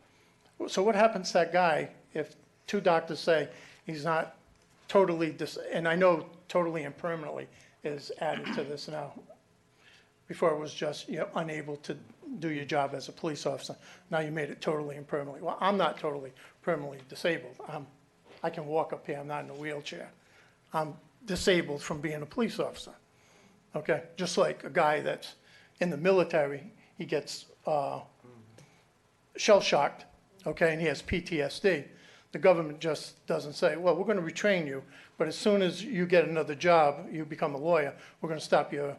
So what happens to that guy if two doctors say he's not totally, and I know totally and permanently is added to this now. Before it was just you're unable to do your job as a police officer. Now you made it totally and permanently. Well, I'm not totally permanently disabled. I can walk up here, I'm not in a wheelchair. I'm disabled from being a police officer, okay? Just like a guy that's in the military, he gets shell-shocked, okay, and he has PTSD. The government just doesn't say, well, we're going to retrain you, but as soon as you get another job, you become a lawyer, we're going to stop your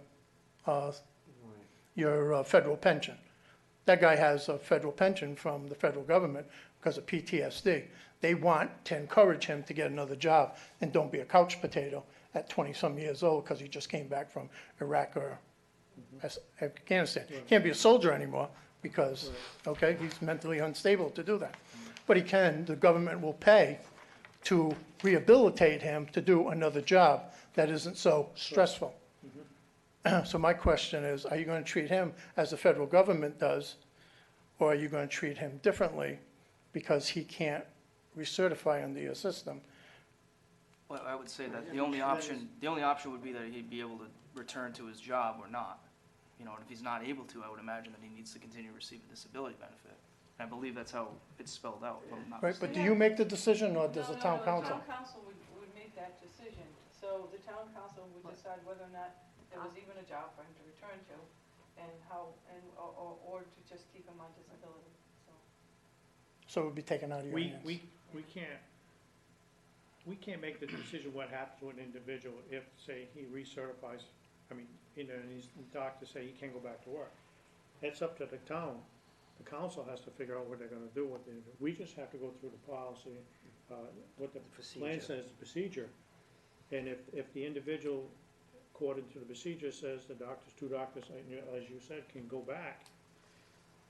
federal pension. That guy has a federal pension from the federal government because of PTSD. They want to encourage him to get another job and don't be a couch potato at 20-some years old because he just came back from Iraq or Afghanistan. Can't be a soldier anymore because, okay, he's mentally unstable to do that. But he can, the government will pay to rehabilitate him to do another job that isn't so stressful. So my question is, are you going to treat him as the federal government does, or are you going to treat him differently because he can't recertify under your system? Well, I would say that the only option would be that he'd be able to return to his job or not. You know, and if he's not able to, I would imagine that he needs to continue to receive a disability benefit. And I believe that's how it's spelled out, if I'm not Right, but mistaken. do you make the decision, or does the No, town no, council? The town council would make that decision. So the town council would decide whether or not there was even a job for him to return to, and how, or to just keep him on disability, so. So it would be taken out of your hands? We can't make the decision what happens to an individual if, say, he recertifies, I mean, you know, and his doctors say he can't go back to work. It's up to the town. The council has to figure out what they're gonna do with it. We just have to go through the policy, what the plan says, the procedure. And if the individual, according to the procedure, says the doctors, two doctors, as you said, can go back,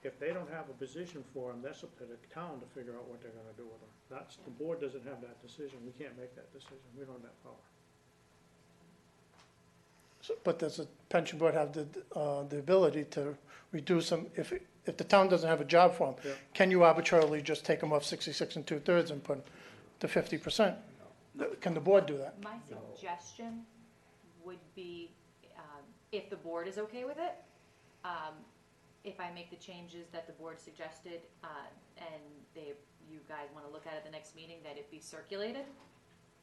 if they don't have a position for them, that's up to the town to figure out what they're gonna do with them. That's, the board doesn't have that decision. We can't make that decision. We don't have that power. But does the pension board have the ability to reduce them, if the town doesn't have a job for them? Yeah. Can you arbitrarily just take them off 66 2/3 and put them to 50%? Can the board do that? My suggestion would be, if the board is okay with it, if I make the changes that the board suggested, and you guys wanna look at it at the next meeting, that it be circulated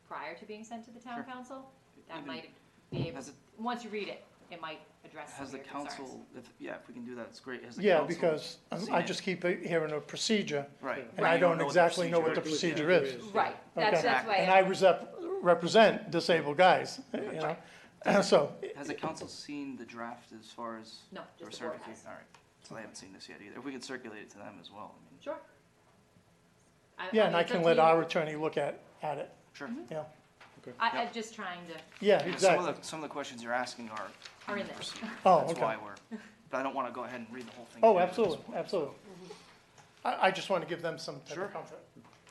prior to being sent to the town Sure. council, that Even- might be able, Has it- once you read it, it might address some Has of the your concerns. council, if we can do that, it's great. Has the Yeah, council because seen I it? just keep hearing a procedure, Right. and I You don't know exactly know what the procedure procedure is. is. Right, Okay. that's why. And I represent disabled guys, you know? So, Has the council seen the draft as far as No, the just the board certificate? has. All right, so they haven't seen this yet either. If we could circulate it to them as well, I mean, Sure. yeah, and mean, I it's up can to let you. our attorney look at it, sure. yeah. I'm just trying to, Yeah, Because exactly. some of the questions you're asking are in the there. procedure. Oh, That's okay. why but I don't want to go ahead and read the whole thing. Oh, to you at this absolutely, point. absolutely. I just want to give them some type Sure. of comfort.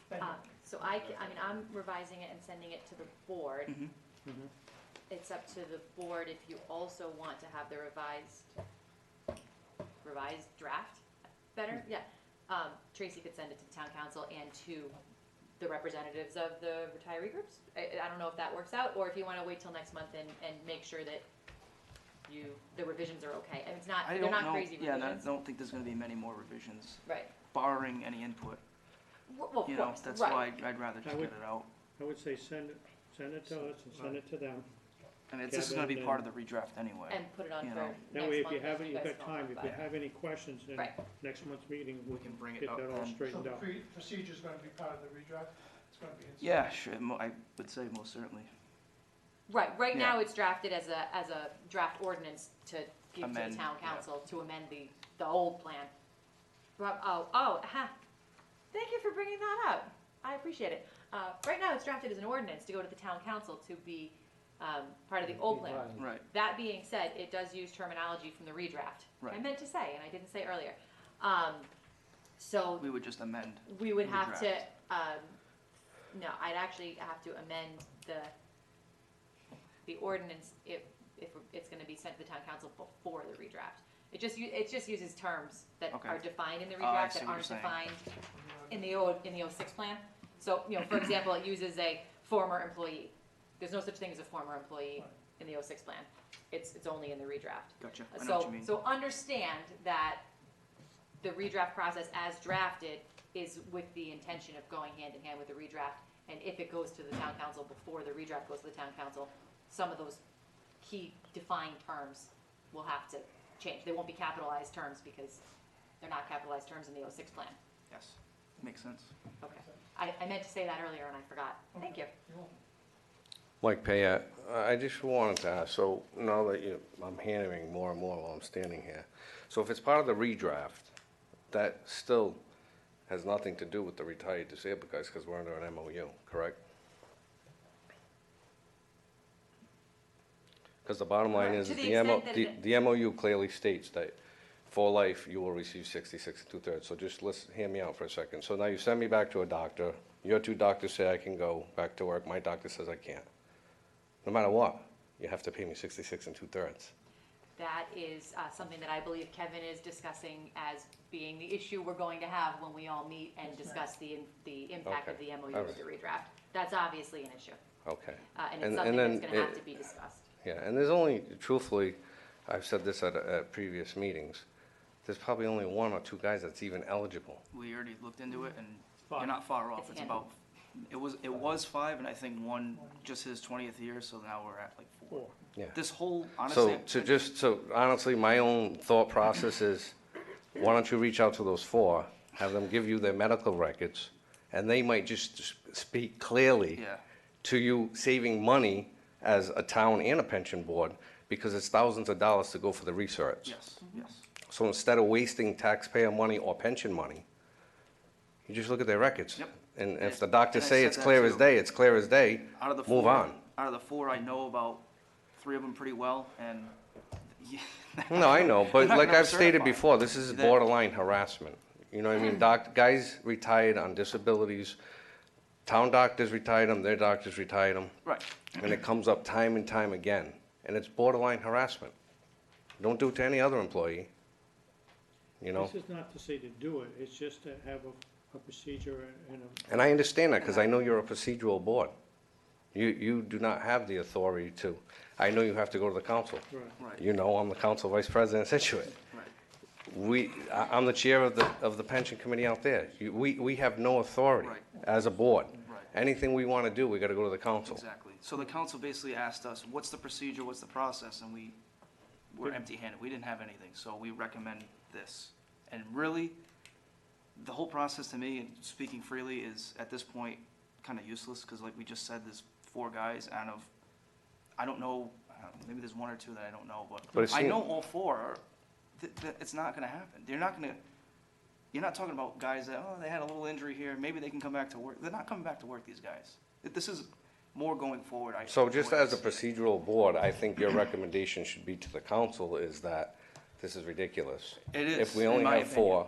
Thank you. So I mean, I'm revising it and sending it to the board. Mhm. It's up to the board if you also want to have the revised draft better, yeah. Tracy could send it to the town council and to the representatives of the retiree groups. I don't know if that works out, or if you wanna wait till next month and make sure that the revisions are okay. And it's not, I they're don't not know, crazy yeah, and I revisions. don't think there's going to be many more revisions, Right, barring any input. well, You of know, course, that's right. why I'd rather just would- get it out. I would say send it to us and send it to them. And this is going to be Kevin, part of the redraft anyway. And put it on You for know. next month. That way, if you and haven't, you've guys got can time, talk if about you it. have any questions, then Right. next month's meeting, we can bring it get up that all then. So straightened the out. procedure's going to be part of the redraft? It's going to be. Yeah, sure, I would say most certainly. Right now Yeah. it's drafted as a draft ordinance to give to Amend, the town yeah. council to amend the old plan. Thank you for bringing that up. I appreciate it. Right now it's drafted as an ordinance to go to the town council to be, part of the old plan. Right. That being said, it does use terminology from the redraft. I Right. meant to say, and I didn't say earlier. So We would just amend. we would have to, redraft. no, I'd actually have to amend the ordinance it's gonna be sent to the town council before the redraft. It just uses terms that Okay. are defined in the Oh, I redraft see that what aren't you're saying. defined in the 06 plan. So, for example, it uses a former employee. There's no such thing as a former employee in the 06 plan. It's only in the redraft. Gotcha, I know what you mean. So understand that the redraft process as drafted is with the intention of going hand in hand with the redraft. And if it goes to the town council before the redraft goes to the town council, some of those key defined terms will have to change. They won't be capitalized terms because they're not capitalized terms in the 06 plan. Yes, makes sense. Okay. I meant to say that earlier and I forgot. Thank you. Mike Payette, I just wanted to ask, so now that I'm hearing more and more while I'm standing here, so if it's part of the redraft, that still has nothing to do with the retired disabled guys, because we're under an MOU, correct? Because the bottom line is, To the the extent that it- the MOU clearly states that for life, you will receive 66 2/3. So just hear me out for a second. So now you send me back to a doctor, your two doctors say I can go back to work, my doctor says I can't. No matter what, you have to pay me 66 2/3. That is something that I believe Kevin is discussing as being the issue we're going to have when we all meet and discuss the impact of Okay. the MOU All with the right. redraft. That's obviously an issue, Okay. and it's And something then that's gonna have it- to be discussed. Yeah, and there's only, truthfully, I've said this at previous meetings, there's probably only one or two guys that's even eligible. We already looked into it, and Five. you're not far off. It's It's handled. about, it was 5, and I think one just his 20th year, so now we're at like 4. Yeah. This whole, honestly. So honestly, my own thought process is, why don't you reach out to those four, have them give you their medical records, and they might just speak clearly Yeah, to you saving money as a town and a pension board, because it's thousands of dollars to go for the research. yes, yes. So instead of wasting taxpayer money or pension money, you just look at their records. Yep. And if the doctors And I say said it's that clear as too. day, it's clear as day, Out of the move 4, on. Out of the 4, I know about 3 of them pretty well, and yeah. No, I know, but They're not like gonna I've stated certify. before, this is That- borderline harassment. You know what I mean? Guys retired on disabilities, town doctors retired them, their doctors retired them, Right, and it comes up time and time again, and it's borderline harassment. Don't do it to any other employee, you know? This is not to say to do it, it's just to have a procedure and a. And I understand that, because I know you're a procedural board. You do not have the authority to, I know you have to go to the council. Right. right, You know, I'm the council vice president of Situate. right. I'm the chair of the pension committee out there. We have no authority Right. as a board. Right. Anything we want to do, we got to go to the council. Exactly. So the council basically asked us, what's the procedure, what's the process, and we were empty-handed. We didn't have anything, so we recommend this. And really, the whole process to me, and speaking freely, is at this point kind of useless, because like we just said, there's 4 guys out of, I don't know, maybe there's 1 or 2 that I don't know, But but it I seem- know all 4 are, it's not gonna happen. They're not gonna, you're not talking about guys that, oh, they had a little injury here, maybe they can come back to work. They're not coming back to work, these guys. This is more going forward, I. So just the way I as a see it. procedural board, I think your recommendation should be to the council is that this is ridiculous. It is, If we in only my have 4,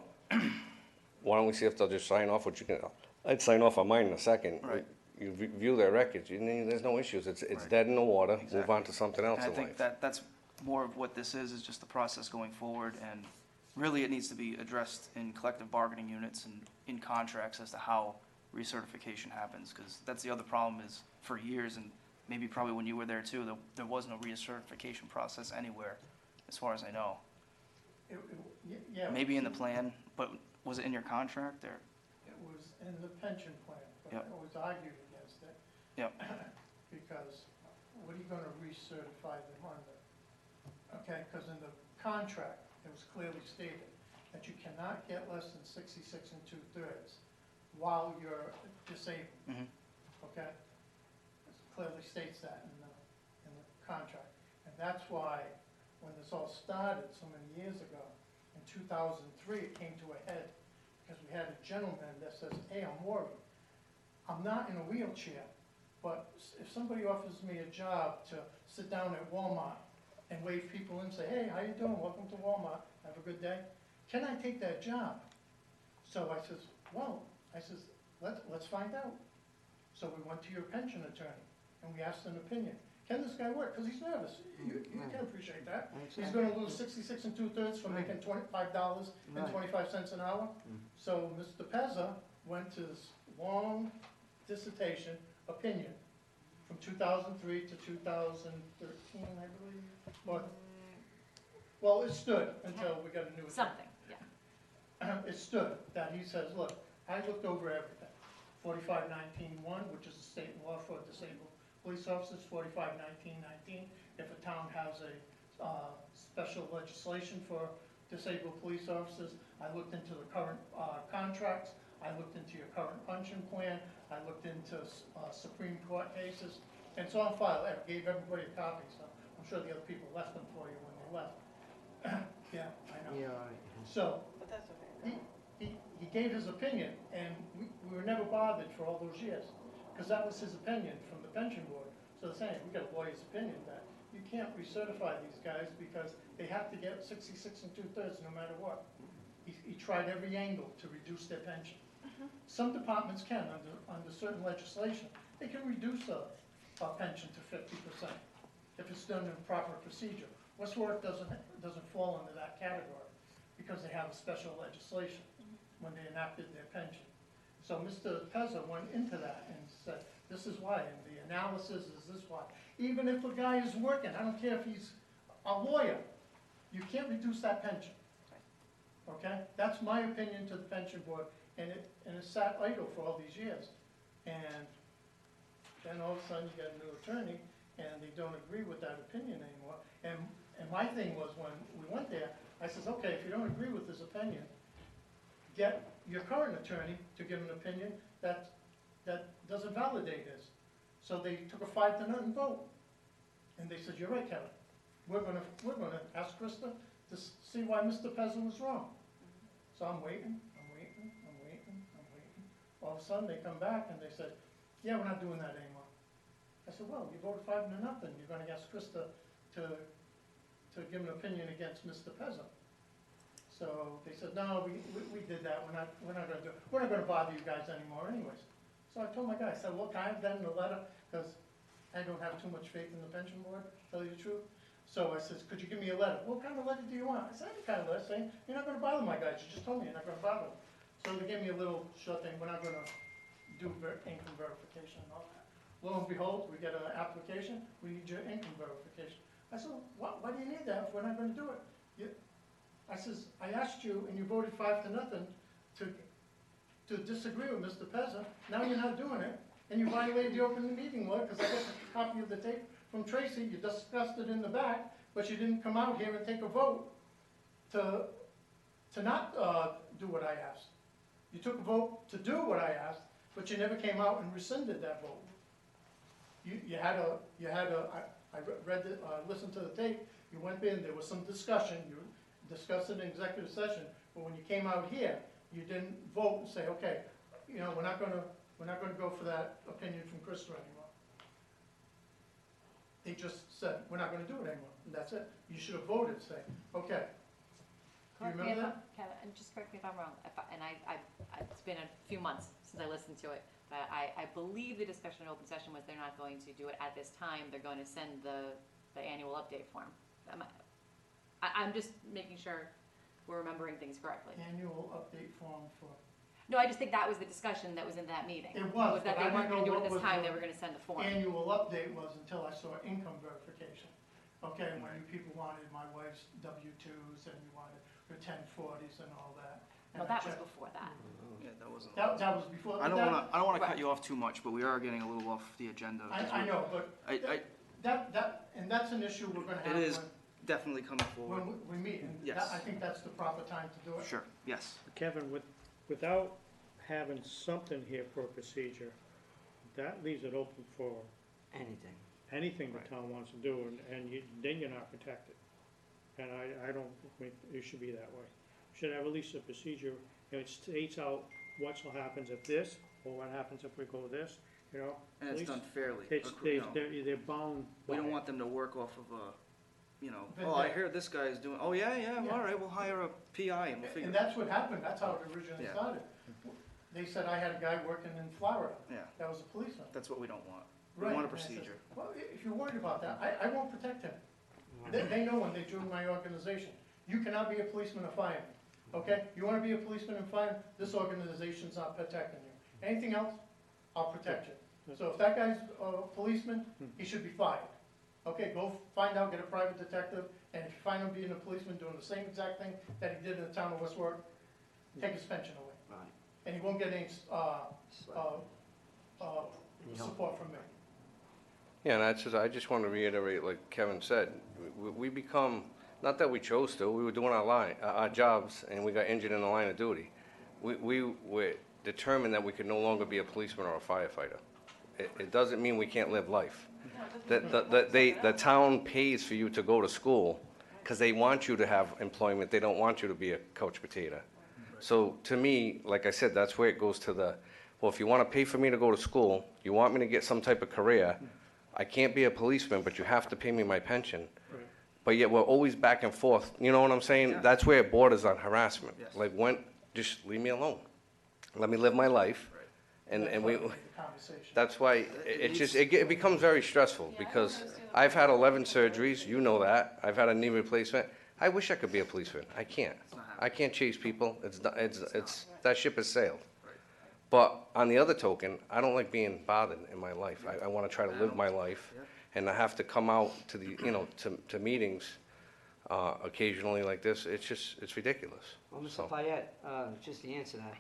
why don't we see if they'll just sign off what you can, I'd sign off on mine in a second. Right. You view their records, there's no issues. It's Right. dead in the water, move Exactly. on to something else And I in think life. that's more of what this is just the process going forward, and really it needs to be addressed in collective bargaining units and in contracts as to how recertification happens, because that's the other problem is, for years, and maybe probably when you were there too, there was no recertification process anywhere, as far as I know. Yeah. Maybe in the plan, but was it in your contract, or? It was in the pension plan, but Yep. I was argued against it. Yep. Because what are you gonna recertify them under? Okay, because in the contract, it was clearly stated that you cannot get less than 66 2/3 while you're disabled, Mhm. okay? It clearly states that in the contract. And that's why, when this all started so many years ago, in 2003, it came to a head, because we had a gentleman that says, hey, I'm worried. I'm not in a wheelchair, but if somebody offers me a job to sit down at Walmart and wave people in and say, hey, how you doing? Welcome to Walmart. Have a good day. Can I take that job? So I says, well, let's find out. So we went to your pension attorney and we asked an opinion. can this guy work? Because he's nervous. You can appreciate that. He's Exactly. gonna lose 66 2/3 for making $25.25 an hour. So Mr. Pezza went to this long dissertation opinion from 2003 to 2013, I believe. Well, it stood until we got a new attorney. Something, yeah. It stood that he says, look, I looked over everything. 4519-1, which is the state law for disabled police officers, 4519-19, if a town has a special legislation for disabled police officers. I looked into the current contracts, I looked into your current pension plan, I looked into Supreme Court cases, and it's on file. I gave everybody a copy, so I'm sure the other people left them for you when they left. Yeah, I know. Yeah, all right. So, But that's okay. he gave his opinion, and we were never bothered for all those years, because that was his opinion from the pension board. So they're saying, we got a lawyer's opinion that you can't recertify these guys because they have to get 66 2/3 no matter what. He tried every angle to reduce their pension. Some departments can, under certain legislation, they can reduce a pension to 50% if it's done in a proper procedure. West Warwick doesn't fall under that category because they have a special legislation when they enacted their pension. So Mr. Pezza went into that and said, this is why, and the analysis is this why. Even if a guy is working, I don't care if he's a lawyer, you can't reduce that pension. Okay? That's my opinion to the pension board, and it sat idle for all these years. And then all of a sudden you get a new attorney, and they don't agree with that opinion anymore. And my thing was, when we went there, I says, okay, if you don't agree with his opinion, get your current attorney to give an opinion that doesn't validate his. So they took a 5-0 vote. And they said, you're right, Kevin. We're gonna ask Krista to see why Mr. Pezza was wrong. So I'm waiting. All of a sudden, they come back and they said, yeah, we're not doing that anymore. I said, well, you voted 5-0. You're gonna ask Krista to give an opinion against Mr. Pezza. So they said, no, we did that. We're not gonna do it. We're not gonna bother you guys anymore anyways. So I told my guy, I said, look, I have that in the letter, because I don't have too much faith in the pension board, to tell you the truth. So I says, could you give me a letter? What kind of letter do you want? I said, any kind of letter saying, you're not gonna bother my guys. You just told me you're not gonna bother them. So they gave me a little short thing, we're not gonna do income verification and all that. Lo and behold, we get an application, we need your income verification. I said, why do you need that if we're not gonna do it? I says, I asked you and you voted 5-0 to disagree with Mr. Pezza. Now you're not doing it, and you violated the open meeting law, because I got a copy of the tape from Tracy. You discussed it in the back, but you didn't come out here and take a vote to not do what I asked. You took a vote to do what I asked, but you never came out and rescinded that vote. I listened to the tape, you went in, there was some discussion, you discussed it in executive session, but when you came out here, you didn't vote and say, okay, you know, we're not gonna go for that opinion from Krista anymore. They just said, we're not gonna do it anymore, and that's it. You should have voted, say, okay. Do you Correct me remember if that? Kevin, and just correct me if I'm wrong, it's been a few months since I listened to it, but I believe the discussion in open session was they're not going to do it at this time, they're going to send the annual update form. I'm just making sure we're remembering things correctly. Annual update form for, No, I just think that was the discussion that was in that meeting. It was, that but they I weren't didn't gonna do know it at what this was time, the they were gonna send the form. annual update was until I saw income verification. Okay, when you people wanted my wife's W-2s and you wanted her 1040s and all that. And No, I that was checked. before that. Yeah, that wasn't. That was before. I don't that- wanna cut Right. you off too much, but we are getting a little off the agenda. 'cause I know, but and that's an issue we're gonna have It is when definitely coming forward. we meet. And Yes. I think that's the proper time to do it. Sure, yes. Kevin, without having something here for a procedure, that leaves it open for Anything. anything the Right. town wants to do, and then you're not protected. And I don't think it should be that way. Should have at least a procedure, and it states out what happens if this, or what happens if we go this, you know? And At it's least done fairly. They're bound by We don't it. want them to work off of a, But oh, I that- hear this guy's doing, oh, yeah, Yeah. all right, we'll hire a PI and we'll figure And it out. that's what happened. That's how it originally Yeah. started. they said I had a guy working in Florida Yeah, that was a policeman. that's what we don't want. We Right, want a and I said, procedure. Well, if you're worried about that, I won't protect him. They know when they join my organization. You cannot be a policeman or fireman, okay? You wanna be a policeman and fireman, this organization's not protecting you. Anything else, I'll protect you. So if that guy's a policeman, he should be fired. Okay, go find out, get a private detective, and if you find him being a policeman doing the same exact thing that he did in the town of West Warwick, take his pension away. Right. And he won't get any, support from me. Yeah, and I just want to reiterate, like Kevin said, we become, not that we chose to, we were doing our jobs, and we got injured in the line of duty. We were determined that we could no longer be a policeman or a firefighter. It doesn't mean we can't live life. The town pays for you to go to school, because they want you to have employment, they don't want you to be a couch potato. So, to me, like I said, that's where it goes to well, if you want to pay for me to go to school, you want me to get some type of career, I can't be a policeman, but you have to pay me my pension. Right. But yet we're always back and forth, you know what I'm saying? Yeah. That's where it borders on harassment. Yes. Like just leave me alone. Let me live my life. Right. And That's we, why I make the conversation. that's why it becomes very stressful, because I've had 11 surgeries, you know that. I've had a knee replacement. I wish I could be a policeman. I can't. It's not happening. I can't chase people. That ship has sailed. But on the other token, I don't like being bothered in my life. I want to try to live my life, Yeah. and I have to come out to to meetings occasionally like this. It's ridiculous. Well, Mr. So- Payette, just to answer that,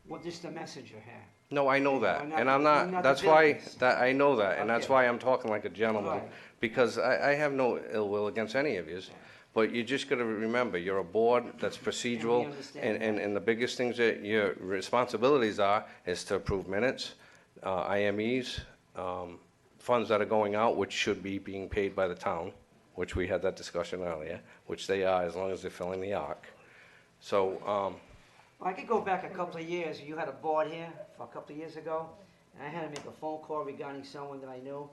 well, just the messenger here. No, I know that, We're not- and I'm we're not, not that's the why, villains. I know that, and that's Okay. why I'm talking like a gentleman, Right. because I have no ill will against any of yous, but you just gotta remember, you're a board that's procedural, understand and the biggest things that your responsibilities are, is to approve minutes, IMEs, funds that are going out, which should be being paid by the town, which we had that discussion earlier, which they are, as long as they're filling the arc. So, I could go back a couple of years, you had a board here for a couple of years ago, and I had to make a phone call regarding someone that I knew,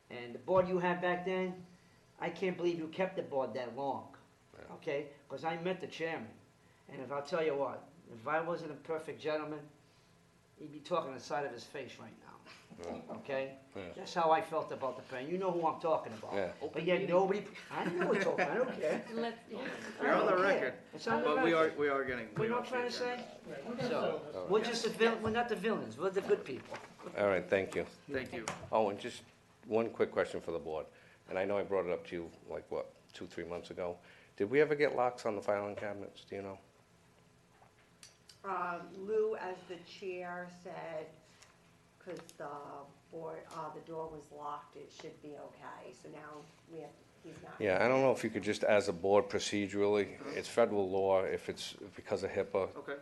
and the board you had back then, I can't believe you kept the board that long, okay? Because I met the chairman, and if I'll tell you what, if I wasn't a perfect gentleman, he'd be talking the side of his face right now, okay? Yeah. That's how I felt about the pen, you know who I'm talking about. yeah. But yet nobody, I know we're talking, I don't care. Let's, You're on the I don't care. record, It's on the but record. we are getting. We're way not off trying the to say, agenda. We're gonna so, settle this. we're just we're not the villains, we're the good people. All right, thank you. Thank you. Oh, and just one quick question for the board, and I know I brought it up to you, like, what, 2-3 months ago? Did we ever get locks on the filing cabinets, do you know? Lou, as the chair, said, because the board, the door was locked, it should be okay, so now he's not. Yeah, I don't know if you could just, as a board procedurally, it's federal law, if it's because of HIPAA, Okay,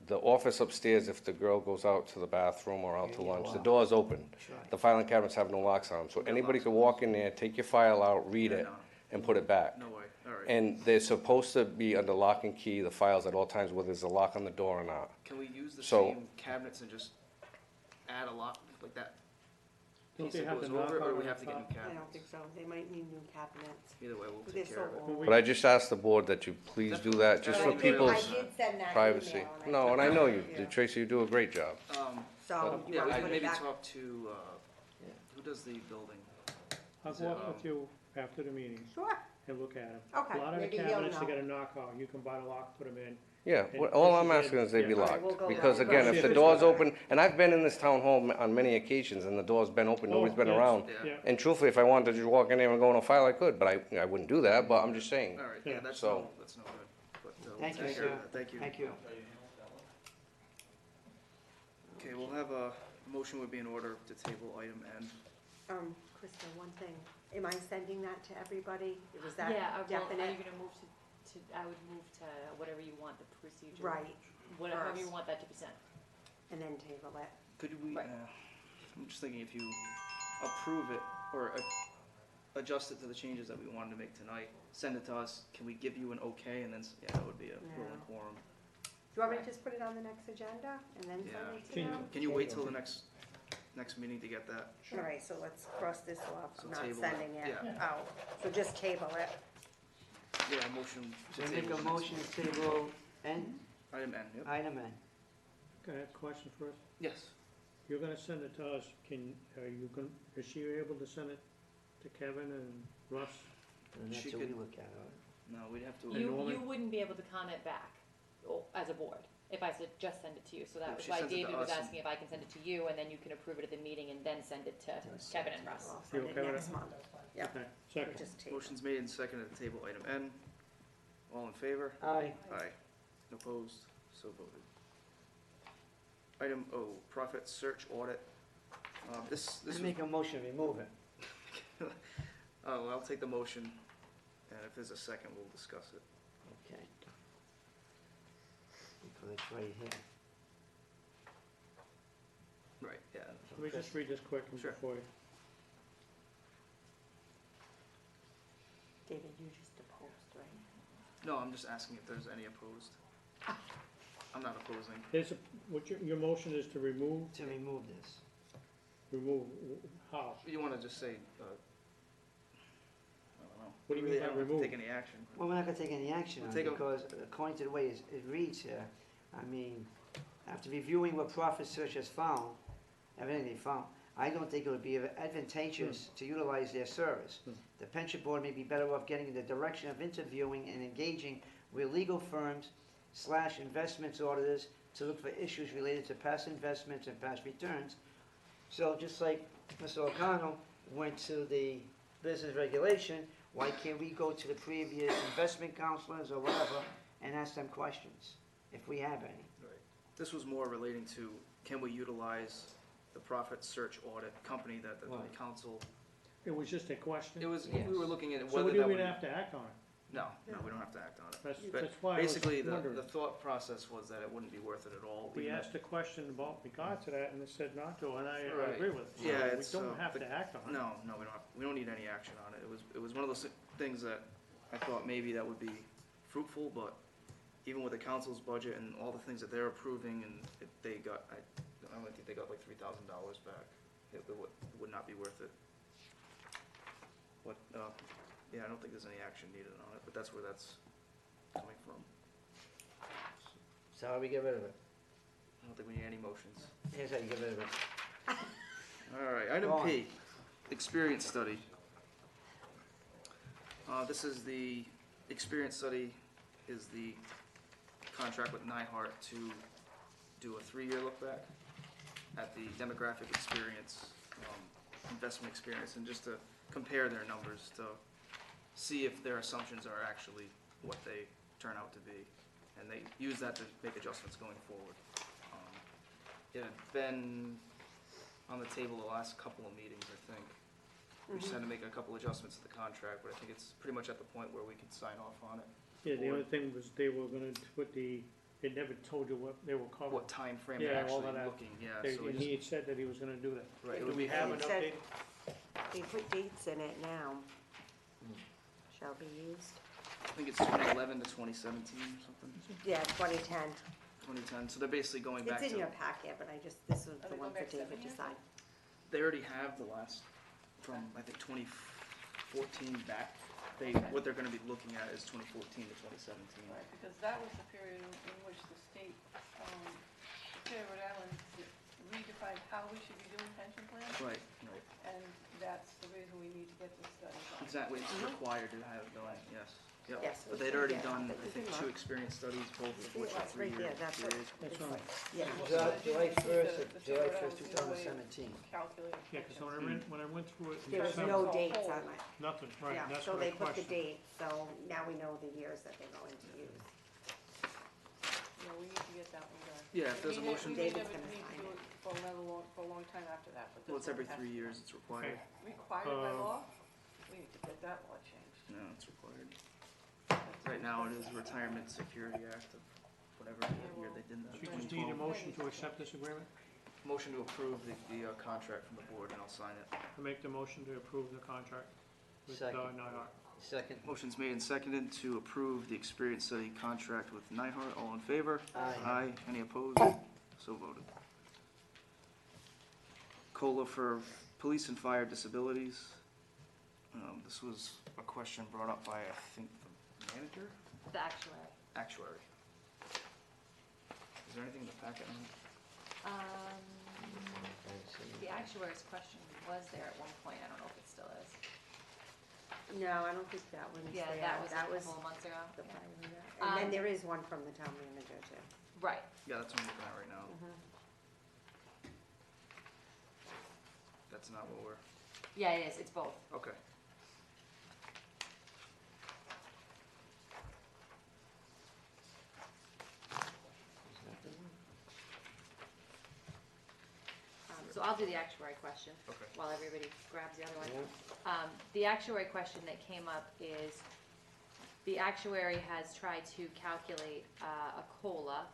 the office upstairs, if the girl goes out to the bathroom or out to Yeah, lunch, the wow. door's open. That's right. The filing cabinets have no locks on them, so anybody could walk in there, take your file out, read Yeah, it, no. and put it back. no way, all right. And they're supposed to be under lock and key, the files at all times, whether there's a lock on the door or not. Can we use the So- same cabinets and just add a lock like that? Don't Piece they that have goes the knock over, or do we on have to the get new top? I don't cabinets? think so, they might need new cabinets. Either way, we'll They're take so care of it. old. But I just asked the board that you please do that, just for Definitely. people's I did send that privacy. email, and I No, took and I it. know you, Yeah. Tracy, you do a great job. So, you Yeah, want we to could put it maybe back? talk to, who does the building? I'll Is go it, up with you after the meeting Sure, and look at them. Okay, A lot of the maybe he'll cabinets, they know. got a knock on, you can buy the lock, put them in. Yeah, And all this I'm is asking it. is they be Yeah. All right, locked. we'll go Because back. again, See if if the it's door's open. open, and I've been in this town hall on many occasions, and the door's been open, nobody's been yes. around. Yeah, Yeah, And truthfully, if I wanted to just walk in there and go on a file, I could, but I wouldn't do that, but I'm just saying. all right, Yeah. yeah, that's So- no, that's no good. But, we'll Thank you, take care of sir. that. Thank you. Thank you. Okay, we'll have a motion would be in order to table item N. Krista, one thing, am I sending that to everybody? Was that yeah, well, are definite? you gonna move to, I would move to whatever you want the procedure. Right, Whatever you first. want that to be sent. and then table it. Could we, Right. I'm just thinking if you approve it or adjust it to the changes that we wanted to make tonight, send it to us, can we give you an okay and then, yeah, that would be a No. rolling quorum. Do you want me to just put it on the next agenda and then send Yeah. it to Can them? Can you wait till the next meeting to get that? All right, so let's cross this off, So not table it. sending it Yeah. out. So just table it. Yeah, motion to I table. make a the next motion to table N, Item N, yep. item N. Can I have a question first? Yes. You're gonna send it to us, is she able to send it to Kevin and Russ? And that's She what we could- look at, all right? No, we'd have to. And Norman? You wouldn't be able to comment back, as a board, if I said just send it to you, so that If was she why sends it to David was us and- asking if I can send it to you, and then you can approve it at the meeting and then send it to Kevin and Russ. I'll You send it okay with next that? month. Yeah. Okay, Or second. just table. Motion's made and seconded to table item N. All in favor? Aye. Aye. Opposed? So voted. Item O, profit search audit. This I was, make a motion, remove it. oh, I'll take the motion, and if there's a second, we'll discuss it. Okay. Because it's right here. Right, yeah. Let me just read this quick Sure. before you. David, you just opposed, right? No, I'm just asking if there's any opposed. I'm not opposing. There's a, what your motion is to remove, To remove this. how? You wanna just say, I don't know. What do you Really, mean by I don't have to remove? take any action. Well, we're not gonna take any action We'll on it take a- because according to the way it reads here, I mean, after reviewing what Profit Search has found, everything they found, I don't think it would be advantageous to utilize their service. The pension board may be better off getting in the direction of interviewing and engaging with legal firms / investments auditors to look for issues related to past investments and past returns. So just like Mr. O'Connell went to the business regulation, why can't we go to the previous investment counselors or whatever and ask them questions, if we have any? This was more relating to, can we utilize the profit search audit company that the Right. council, It was just a question? it was, we were looking at So whether we that didn't would. even have to act on it? No, we don't have to act on it. That's, But that's why I was basically, wondering. the thought process was that it wouldn't be worth it at all. We even if- asked a question about regard to that, and it said not to, and I Right. agree with it. So Yeah, it's, We don't have the- to act on it. No, we don't need any action on it. It was one of those things that I thought maybe that would be fruitful, but even with the council's budget and all the things that they're approving, and they got, I only think they got like $3,000 back. It would not be worth it. What, yeah, I don't think there's any action needed on it, but that's where that's coming from. So how do we get rid of it? I don't think we need any motions. Here's how you get rid of it. All right, Go item on. P, experience study. This is the, experience study is the contract with Nyhart to do a 3-year look back at the demographic experience, investment experience, and just to compare their numbers to see if their assumptions are actually what they turn out to be. And they use that to make adjustments going forward. It had been on the table the last couple of meetings, I think. We just had to make a couple adjustments to the contract, but I think it's pretty much at the point where we can sign off on it. Yeah, the only thing was they were gonna put it never told you what they were covering. What time frame they're Yeah, all actually of that. looking, yeah. They- So we And just, he had said that he was gonna do that. right, it Do would we be, have an It said- update? They put dates in it now. Shall be used. I think it's 2011 to 2017 or something, Yeah, 2010. 2010. So they're basically going back It's in your to, packet, but this was Are the they one going for back 7 David to years? sign. they already have the last, from, I think, 2014 back. What they're gonna be looking at is 2014 to 2017. Right, because that was the period in which the state, the state of Rhode Island redefined how we should be doing pension plans, Right, and that's the reason we need to get this study done. exactly, it's required to have it done, yes. Yep. Yes, But it's they'd already yeah, done, but I you think, can 2 look. experience studies, both of See, which are it's right 3-year there, that's what- periods. That's It's all. like- Yeah. July 1st, The July Rhode 1st, Island's no way of 2017. calculating Yeah, because pensions. when I went through it in There was December, no dates on it. nothing, right, Yeah, and that's so what I they put the questioned. dates, so now we know the years that they're going to use. Yeah, we need to get that one done. Yeah, if there's a We may- motion- We may David's never gonna need to sign do it. it for a long time after that, but Well, this it's every one has 3 to be years, it's required. Okay. required by Uh, law. We need to get that law changed. No, it's required. Right now, it is Retirement Security Act of whatever year they did that, So you just need a 2012. motion to accept this agreement? Motion to approve the contract from the board, and I'll sign it. I make the motion to approve the contract with Second. Nyhart. Second. Motion's made and seconded to approve the experience study contract with Nyhart. All in favor? Aye. Aye. Any opposed? So voted. COLA for police and fire disabilities. This was a question brought up by, I think, the manager? The actuary. Actuary. Is there anything in the packet on it? The actuary's question was there at one point, I don't know if it still is. No, I don't think that one's there. Yeah, that was a couple of months ago. the Yeah. prior year. And then there is one from the town manager too. Right, Yeah, that's what I'm looking at right now. That's not what we're, yeah, it is, it's both. okay. So I'll do the actuary question. Okay. While everybody grabs the other one. Yeah. The actuary question that came up is, the actuary has tried to calculate a COLA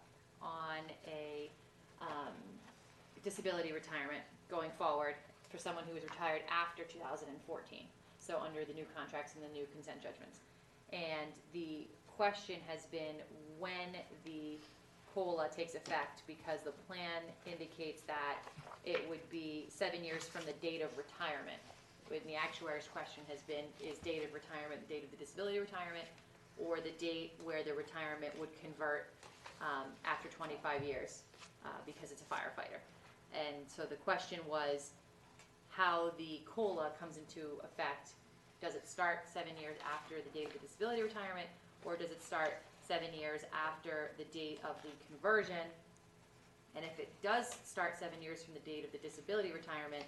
on a disability retirement going forward for someone who was retired after 2014, so under the new contracts and the new consent judgments. And the question has been when the COLA takes effect, because the plan indicates that it would be 7 years from the date of retirement. When the actuary's question has been, is date of retirement the date of the disability retirement, or the date where the retirement would convert after 25 years, because it's a firefighter. And so the question was how the COLA comes into effect. Does it start 7 years after the date of the disability retirement, or does it start 7 years after the date of the conversion? And if it does start 7 years from the date of the disability retirement,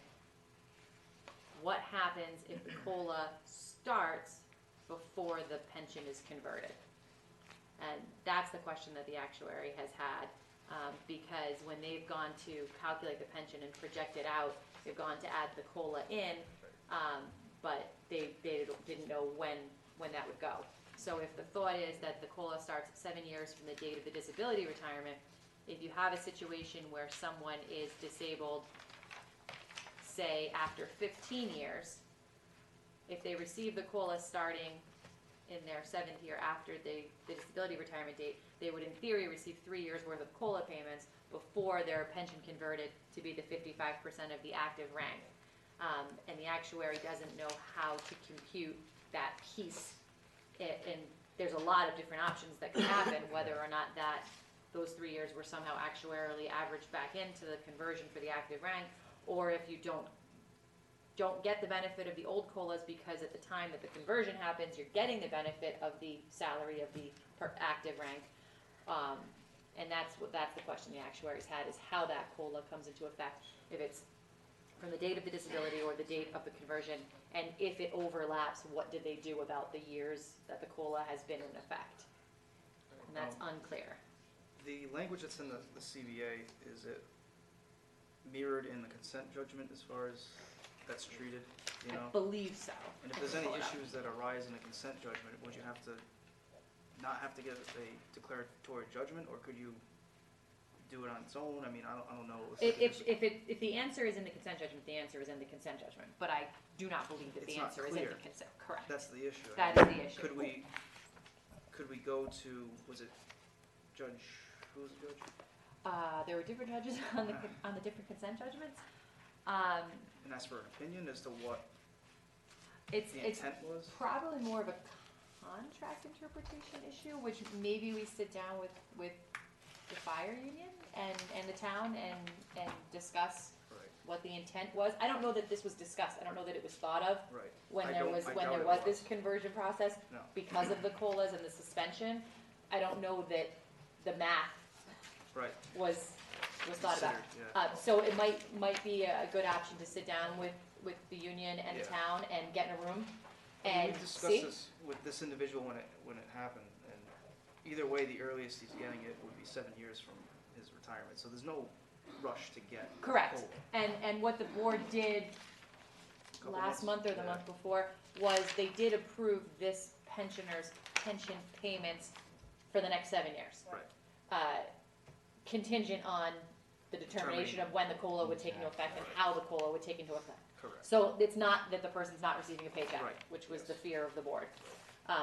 what happens if the COLA starts before the pension is converted? And that's the question that the actuary has had, because when they've gone to calculate the pension and project it out, they've gone to add the COLA in, but they didn't know when that would go. So if the thought is that the COLA starts 7 years from the date of the disability retirement, if you have a situation where someone is disabled, say after 15 years, if they receive the COLA starting in their 7th year after the disability retirement date, they would in theory receive 3 years worth of COLA payments before their pension converted to be the 55% of the active rank. And the actuary doesn't know how to compute that piece. And there's a lot of different options that could happen, whether or not that those 3 years were somehow actuarially averaged back into the conversion for the active rank, or if you don't get the benefit of the old COLAs because at the time that the conversion happens, you're getting the benefit of the salary of the active rank. And that's the question the actuaries had, is how that COLA comes into effect, if it's from the date of the disability or the date of the conversion, and if it overlaps, what did they do about the years that the COLA has been in effect? And that's unclear. The language that's in the CBA, is it mirrored in the consent judgment as far as that's treated, you know? I believe so. And if I there's can any pull it up. issues that arise in a consent judgment, would you have to not have to give a declaratory judgment, or could you do it on its own? I mean, I don't know. If the answer is in the consent judgment, the answer is in the consent judgment, but I do not believe that It's the not answer is in clear. the consent, correct. That's the issue. That is the issue. Could we go to, was it Judge, who was the judge? There were different judges on the different consent judgments. And ask for an opinion as to what It's the intent was? probably more of a contract interpretation issue, which maybe we sit down with the fire union and the town and discuss Right, what the intent was. I don't know that this was discussed. I don't know that it was thought of right. when I there don't- was, I when doubt there it was this conversion process. No. Because of the COLAs and the suspension, I don't know that the math Right. was thought about. Considered, yeah. So it might be a good option to sit down with the union and the Yeah. town and get in a room We and discussed see. this with this individual when it happened, and either way, the earliest he's getting it would be 7 years from his retirement, so there's no rush to get. Correct. COLA. And what the board did Couple last months, month or the yeah. month before was they did approve this pensioner's pension payments for the next 7 years. Right. Contingent on the determination of when the COLA would take into effect and how the COLA would take into effect. Correct. So it's not that the person's not receiving a paycheck, Right. which was Yes. the fear of the board.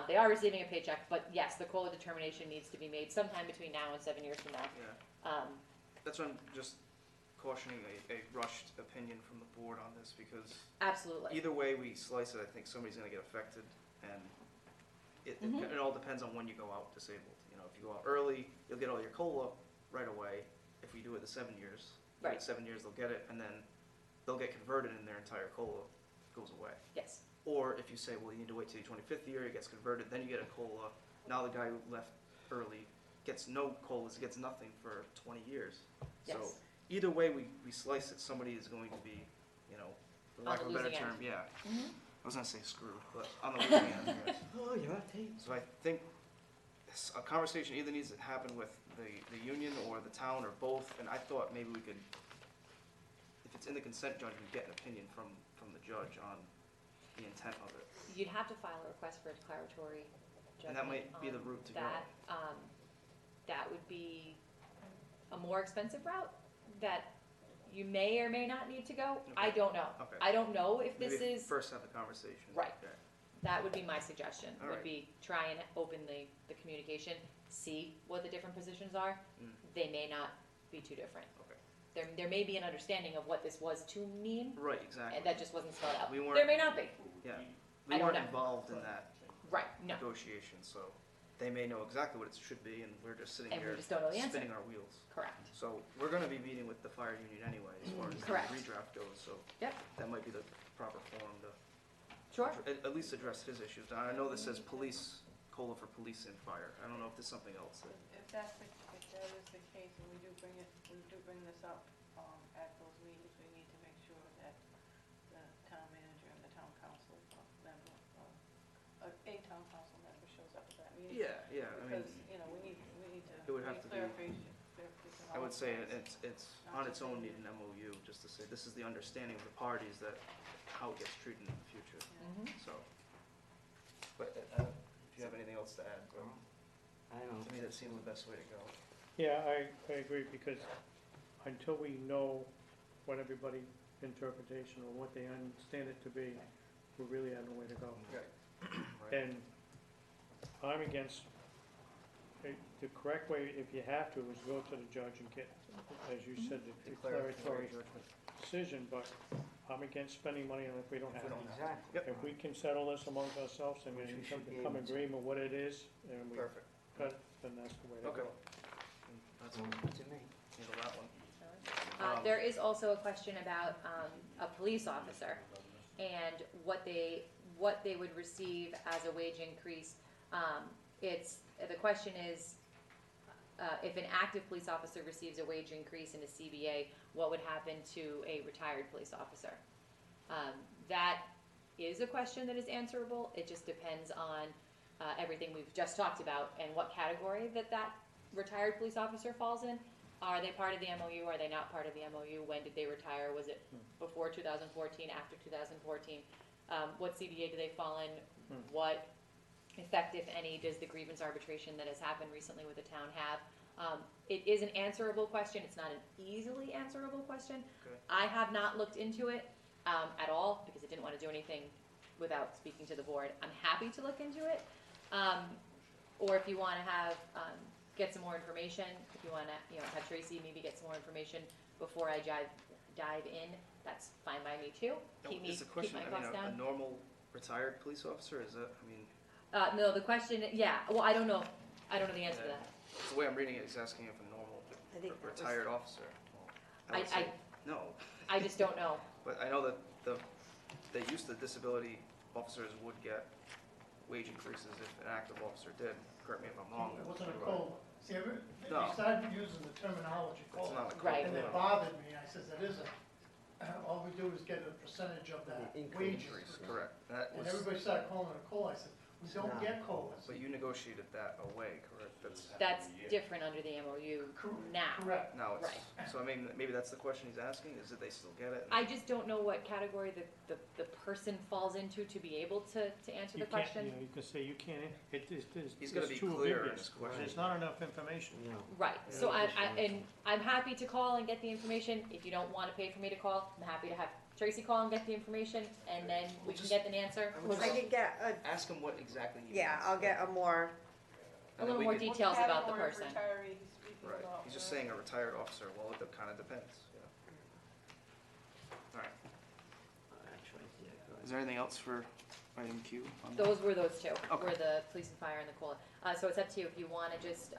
They are receiving a paycheck, but yes, the COLA determination needs to be made sometime between now and 7 years from now. Yeah. That's why I'm just cautioning a rushed opinion from the board on this, because Absolutely. either way we slice it, I think somebody's gonna get affected, and Mhm. it all depends on when you go out disabled. You know, if you go out early, you'll get all your COLA right away. If we do it the 7 years, wait Right. 7 years, they'll get it, and then they'll get converted and their entire COLA goes away. Yes, Or if you say, well, you need to wait till your 25th year, it gets converted, then you get a COLA. Now the guy who left early gets no COLAs, gets nothing for 20 years. So yes. either way we slice it, somebody is going to be, you know, for lack On of the a better losing term, end. yeah. Mhm. I was gonna say screwed, but on the losing end, yes. Oh, you're on tape. So I think a conversation either needs to happen with the union or the town or both, and I thought maybe we could, if it's in the consent judgment, get an opinion from the judge on the intent of it. You'd have to file a request for a declaratory And judgment that might be the on route to go. that. That would be a more expensive route that you may or may not need to go. I Okay. don't know. Okay. I don't know if this Maybe is, first have the conversation. Right. Okay. that would be my suggestion, All would right. be try and open the communication, see what the different positions are. Mm. They may not be too different. Okay. There may be an understanding of what this was to mean, Right, exactly. and that just wasn't spelled out. We There weren't, may not be. yeah, I we don't weren't know. involved in that Right, no. negotiation, so they may know exactly what it should be, and we're just sitting And we here just don't know the answer. spinning our wheels. Correct. So we're gonna be meeting with the fire union anyway, as far as the Correct. redraft goes, so Yep. that might be the proper forum to Sure. at least address his issues. Now, I know this says police, COLA for police and fire. I don't know if there's something else that, If that is the case, and we do bring this up, at those meetings, we need to make sure that the town manager and the town council member, a town council member shows up at that meeting. yeah, I mean, Because, you know, we need to. It would have bring to be- clarification I on would say things. it's on its own need an MOU, just to say, this is the understanding of the parties that, how it gets treated in the future, Mhm. so. But, if you have anything else to add, Bill, I don't to me, that seems the best way to go. Yeah, I agree, because until we know what everybody interpretation or what they understand it to be, we really have no way to go. Right. And I'm against, the correct way, if you have to, is go to the judge and get, as you said, the declaratory decision, but I'm against spending money on if we don't have it. Exactly. If we can settle this amongst ourselves and we Which we come should be to come able to. agreement what it is, and we Perfect. cut it, then that's the way to Okay. go. That's Sounds good to me. handle that one. There is also a question about a police officer and what they would receive as a wage increase. The question is, if an active police officer receives a wage increase in a CBA, what would happen to a retired police officer? That is a question that is answerable. It just depends on everything we've just talked about and what category that retired police officer falls in. Are they part of the MOU? Are they not part of the MOU? When did they retire? Was it before 2014, after 2014? What CBA do they fall in? What effect, if any, does the grievance arbitration that has happened recently with the town have? It is an answerable question. It's not an easily answerable question. Okay. I have not looked into it at all because I didn't want to do anything without speaking to the board. I'm happy to look into it. Or if you want to have, get some more information, if you want to, have Tracy maybe get some more information before I dive in, that's fine by me too. Is the Keep question, my I costs mean, a down. normal retired police officer, is that, I mean, No, the question, yeah, well, I don't know the answer to Yeah. that. the way I'm reading it is asking if a normal I think that was- retired officer. I would I- say no, I just don't know. but I know that they used to disability officers would get wage increases if an active officer did. Correct me if I'm wrong. It wasn't a COLA. See, they No. started using the terminology It's COLA, not a Right. and it bothered me. I says, it isn't. All we do is get a percentage of that The wages. increase, correct. That And was, everybody started calling it a COLA. I said, we don't not. get COLAs. but you negotiated that away, correct? That's different under the MOU now. Correct. Now it's, so I mean, maybe that's the question he's asking, is that they still get it? I just don't know what category the person falls into to be able to answer You the can't, question. you can say you can't, He's gonna it's be too clear in ambiguous. his question. There's not enough information. No. Right, Yeah, so that's I'm happy to call and get the information. If you don't wanna pay for me to call, I'm happy to have Tracy call and get the information, and then we Well, can just- get an answer. I would I just could get a, ask him what exactly he yeah, wants. I'll get a more, A little more details about the person. What category he's speaking Right, about. he's just saying a retired officer, well, it kinda depends, yeah. Alright, Actually, yeah, go ahead. is there anything else for item Q? on that? Those were those two, Okay. were the police and fire and the COLA. So it's up to you if you wanna just,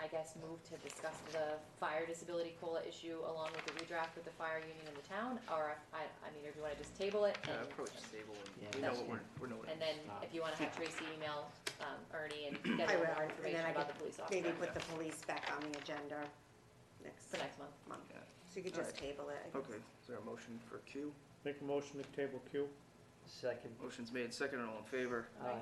I guess, move to discuss the fire disability COLA issue along with the redraft with the fire union in the town, or, I mean, if you wanna just table it, and, Approach the table, and Yeah, we know that's what we're noting. and then if you wanna have Tracy email, Ernie and get I a little will, more and information then I about could the police maybe officer put the police back on the agenda for next month. month. Yeah. So you could just table it. I guess. Okay, is there a motion for Q? Make a motion to table Q. Second. Motion's made, second, all in favor? Aye.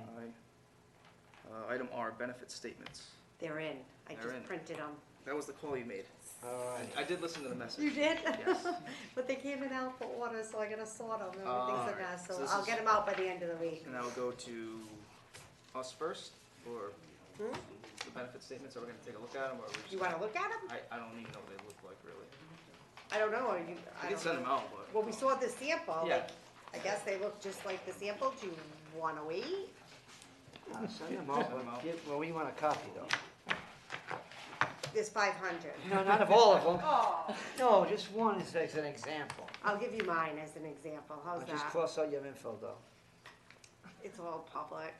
Item R, benefit statements. They're in. I They're in. just printed them. That was the call you made. All right. I did listen to the message. You did? Yes. But they came in alpha order, so I gotta sort them. Everything's a alright. mess, So so this I'll is- get them out by the end of the week. And that will go to us first, or Hmm? the benefit statements, are we gonna take a look at them, or are we just? You wanna look at them? I don't even know what they look like, really. I don't know, or you, We I can don't send them know. out, but. Well, we saw the sample, Yeah. like, I guess they look just like the sample. Do you wanna wait? Send them out, Send them but out. well, we want a copy though. There's 500. No, not of all of them. Oh, No, just one as an example. I'll give you mine as an example. How's I'll just that? cross out your info though. It's all public.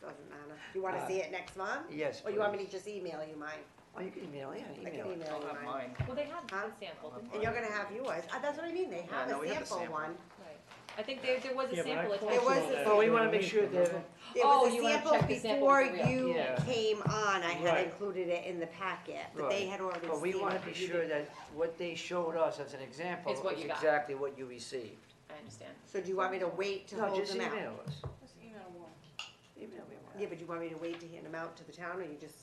Doesn't matter. You wanna see it next month? Yes, Or you want me please. to just email you mine? Oh, you can email, yeah, I can email it. email I'll you have mine. mine. Well, they have Huh? a sample, didn't And they? you're gonna have yours. That's what I mean. They have no, a we have the sample sample. one. Right. I think there was a Yeah, but I sample closed attached. There was all a- that Well, we during wanna the make sure week, that, remember? There Oh, was a you wanna sample check the sample before for real. you Yeah. came on. I had Right. included it in the packet, but they Right. had already but we seen wanna it. be but you sure didn't. that what they showed us as an example Is what is you got. exactly what you received. I understand. So do you want me to wait to No, hold just them out? email us. Just email one. Email me one. Yeah, but you want me to wait to hand them out to the town, or you just,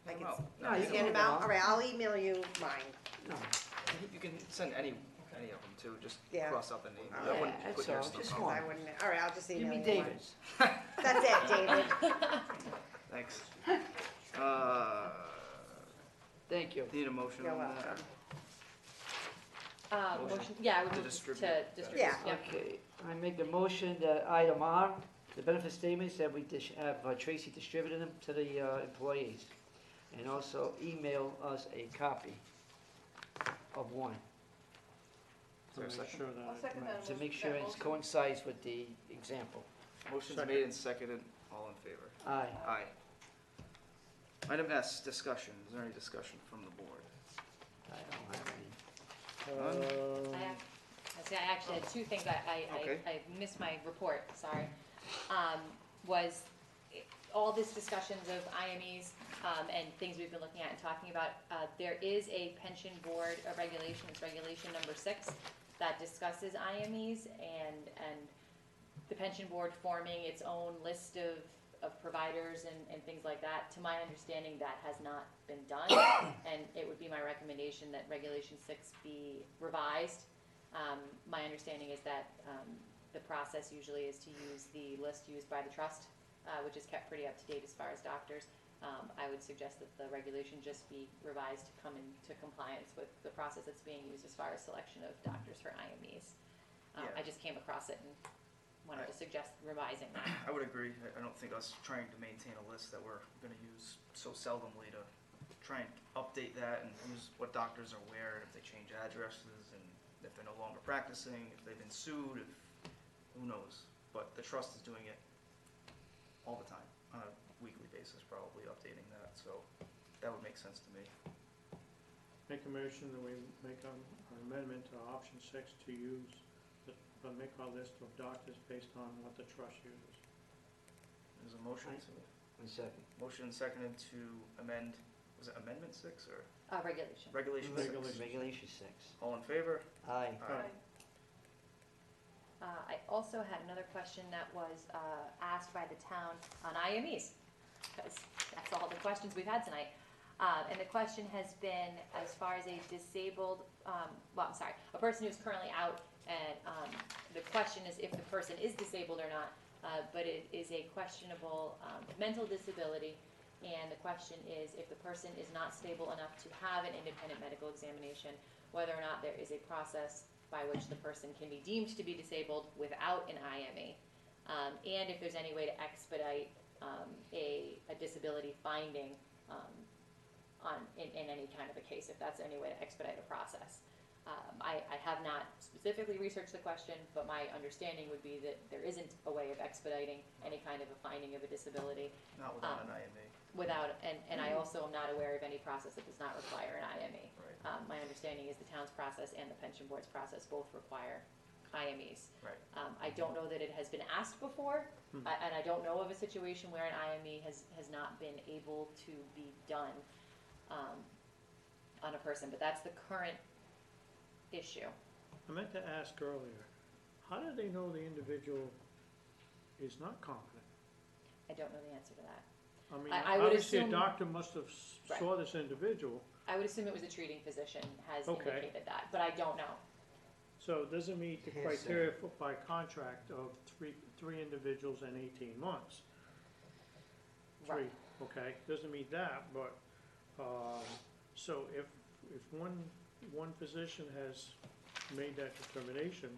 I Hand can, 'em out. No, you just can hand them hand 'em out? out. All right, I'll email you mine. No, You can send any of them too, just Yeah. cross out the name. Yeah, I wouldn't that's put your all, stuff just on. one. I wouldn't, all right, I'll just give email me you one. David's. That's it, David. Thanks. Thank you. Need a motion You're on that? welcome. Motion, yeah, I would To move distribute. to distribute, Yeah. yeah. Okay, I make the motion that item R, the benefit statements, that we have Tracy distributed them to the employees. And also email us a copy of one, To there a make second? sure that I'll it second that. matches. to make sure it motion. coincides with the example. Motion's Second. made and seconded, all in favor? Aye. Aye. Item S, discussion. Is there any discussion from the board? I don't have any. I actually had two things, Okay. I missed my report, sorry. Was all this discussions of IMEs, and things we've been looking at and talking about, there is a pension board, a regulation, it's regulation number 6, that discusses IMEs and the pension board forming its own list of providers and things like that. To my understanding, that has not been done, and it would be my recommendation that Regulation 6 be revised. My understanding is that the process usually is to use the list used by the trust, which is kept pretty up to date as far as doctors. I would suggest that the regulation just be revised to come into compliance with the process that's being used as far as selection of doctors for IMEs. Yeah. I just came across it and wanted to suggest revising that. I would agree. I don't think us trying to maintain a list that we're gonna use so seldomly to try and update that and use what doctors are where, if they change addresses, and if they're no longer practicing, if they've been sued, if, who knows? But the trust is doing it all the time, on a weekly basis, probably updating that, so that would make sense to me. Make a motion that we make an amendment to option 6 to use, make our list of doctors based on what the trust uses. There's a motion to, One second. motion seconded to amend, was it amendment 6 or Regulation. regulation 6? Regulation. Regulation 6. All in favor? Aye. Aye. I also had another question that was asked by the town on IMEs, because that's all the questions we've had tonight. And the question has been, as far as a disabled, a person who's currently out, and the question is if the person is disabled or not, but it is a questionable mental disability, and the question is if the person is not stable enough to have an independent medical examination, whether or not there is a process by which the person can be deemed to be disabled without an IME, and if there's any way to expedite a disability finding in any kind of a case, if that's any way to expedite a process. I have not specifically researched the question, but my understanding would be that there isn't a way of expediting any kind of a finding of a disability Not without an IME. without, and I also am not aware of any process that does not require an IME. Right. My understanding is the town's process and the pension board's process both require IMEs. Right. I don't know that it has been asked before, and I don't know of a situation where an IME has not been able to be done on a person, but that's the current issue. I meant to ask earlier, how do they know the individual is not competent? I don't know the answer to that. I mean, I would obviously a assume- doctor must have Right. saw this individual, I would assume it was a treating physician has Okay. indicated that, but I don't know. so it doesn't meet the Can't say. criteria by contract of three individuals in 18 months. Right. Three, okay, doesn't meet that, but, so if one physician has made that determination,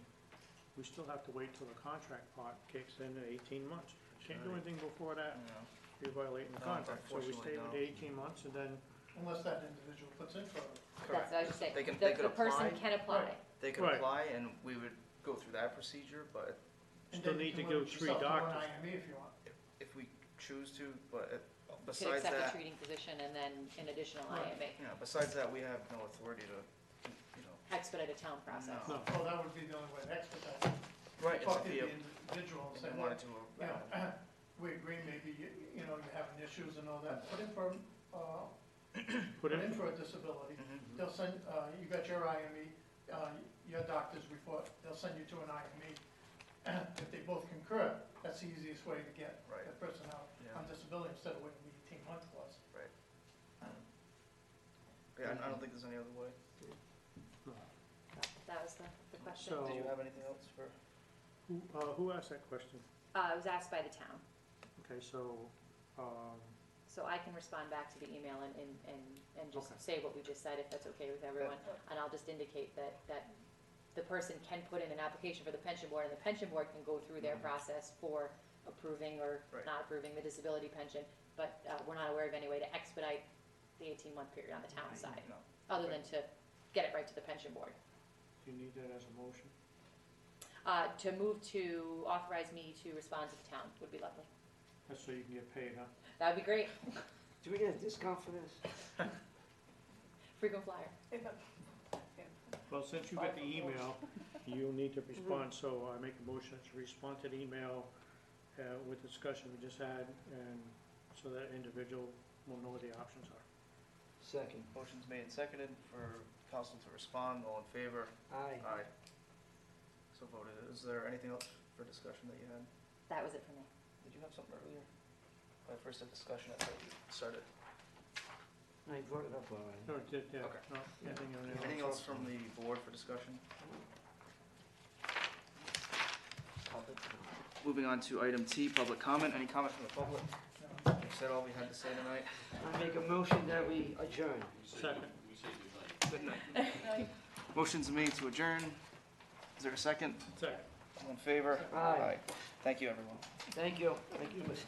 we still have to wait till the contract part kicks in 18 months. Can't do anything before that, You know, you're violating the No, contract, so we stay with the unfortunately, 18 months and then, Unless that individual puts in for it. That's correct. what I was just saying. They can- they could The person apply. can apply. Right. They could Right. apply and we would go through that procedure, but And Still then you need to can go limit 3 yourself to one doctors. IME if you want. if we choose to, but Could besides accept a that, treating physician and then an additional Right. IME. you know, besides that, we have no authority to, you know. Expedite a town process. No. no. Well, that would be the only way to expedite it. Right, Talk if to he, the individual and if say, he look, wanted to, you know, we agree maybe, you know, you're having issues and all that, put in for, Put in, for a disability. Mhm. They'll send, you got your IME, your doctor's report, they'll send you to an IME. If they both concur, that's the easiest way to get Right. that person out Yeah. on disability instead of waiting the 18 months was. Yeah, I don't think there's any other way. That was the question. So- Did you have anything else for? who asked that question? It was asked by the town, Okay, so, so I can respond back to the email and just Okay. say what we just said, if that's okay with everyone. And I'll just indicate that the person can put in an application for the pension board, and the pension board can go through their process for approving or Right. not approving the disability pension, but we're not aware of any way to expedite the 18-month period on the town side, No. other than to get it right to the pension board. do you need that as a motion? To move to authorize me to respond to the town would be lovely. That's so you can get paid, huh? That would be great. Do we get a discount for this? Frequent flyer. Well, since you got the email, you need to respond, so I make a motion to respond to the email with the discussion we just had, and so that individual will know what the options are. Second. Motion's made and seconded for council to respond. All in favor? Aye. Aye. So voted. Is there anything else for discussion that you had? That was it for me. Did you have something earlier? First at discussion, I thought you started. I brought it up already. No, yeah, Okay. no, anything on there? Anything else from the board for discussion? Public comment. Moving on to item T, public comment. Any comment from the public? We've said all we had to say tonight. I make a motion that we adjourn. Second. Good night. Motion's made to adjourn. Is there a second? Second. All in favor? Aye. Thank you, everyone. Thank you. Thank you, Mr.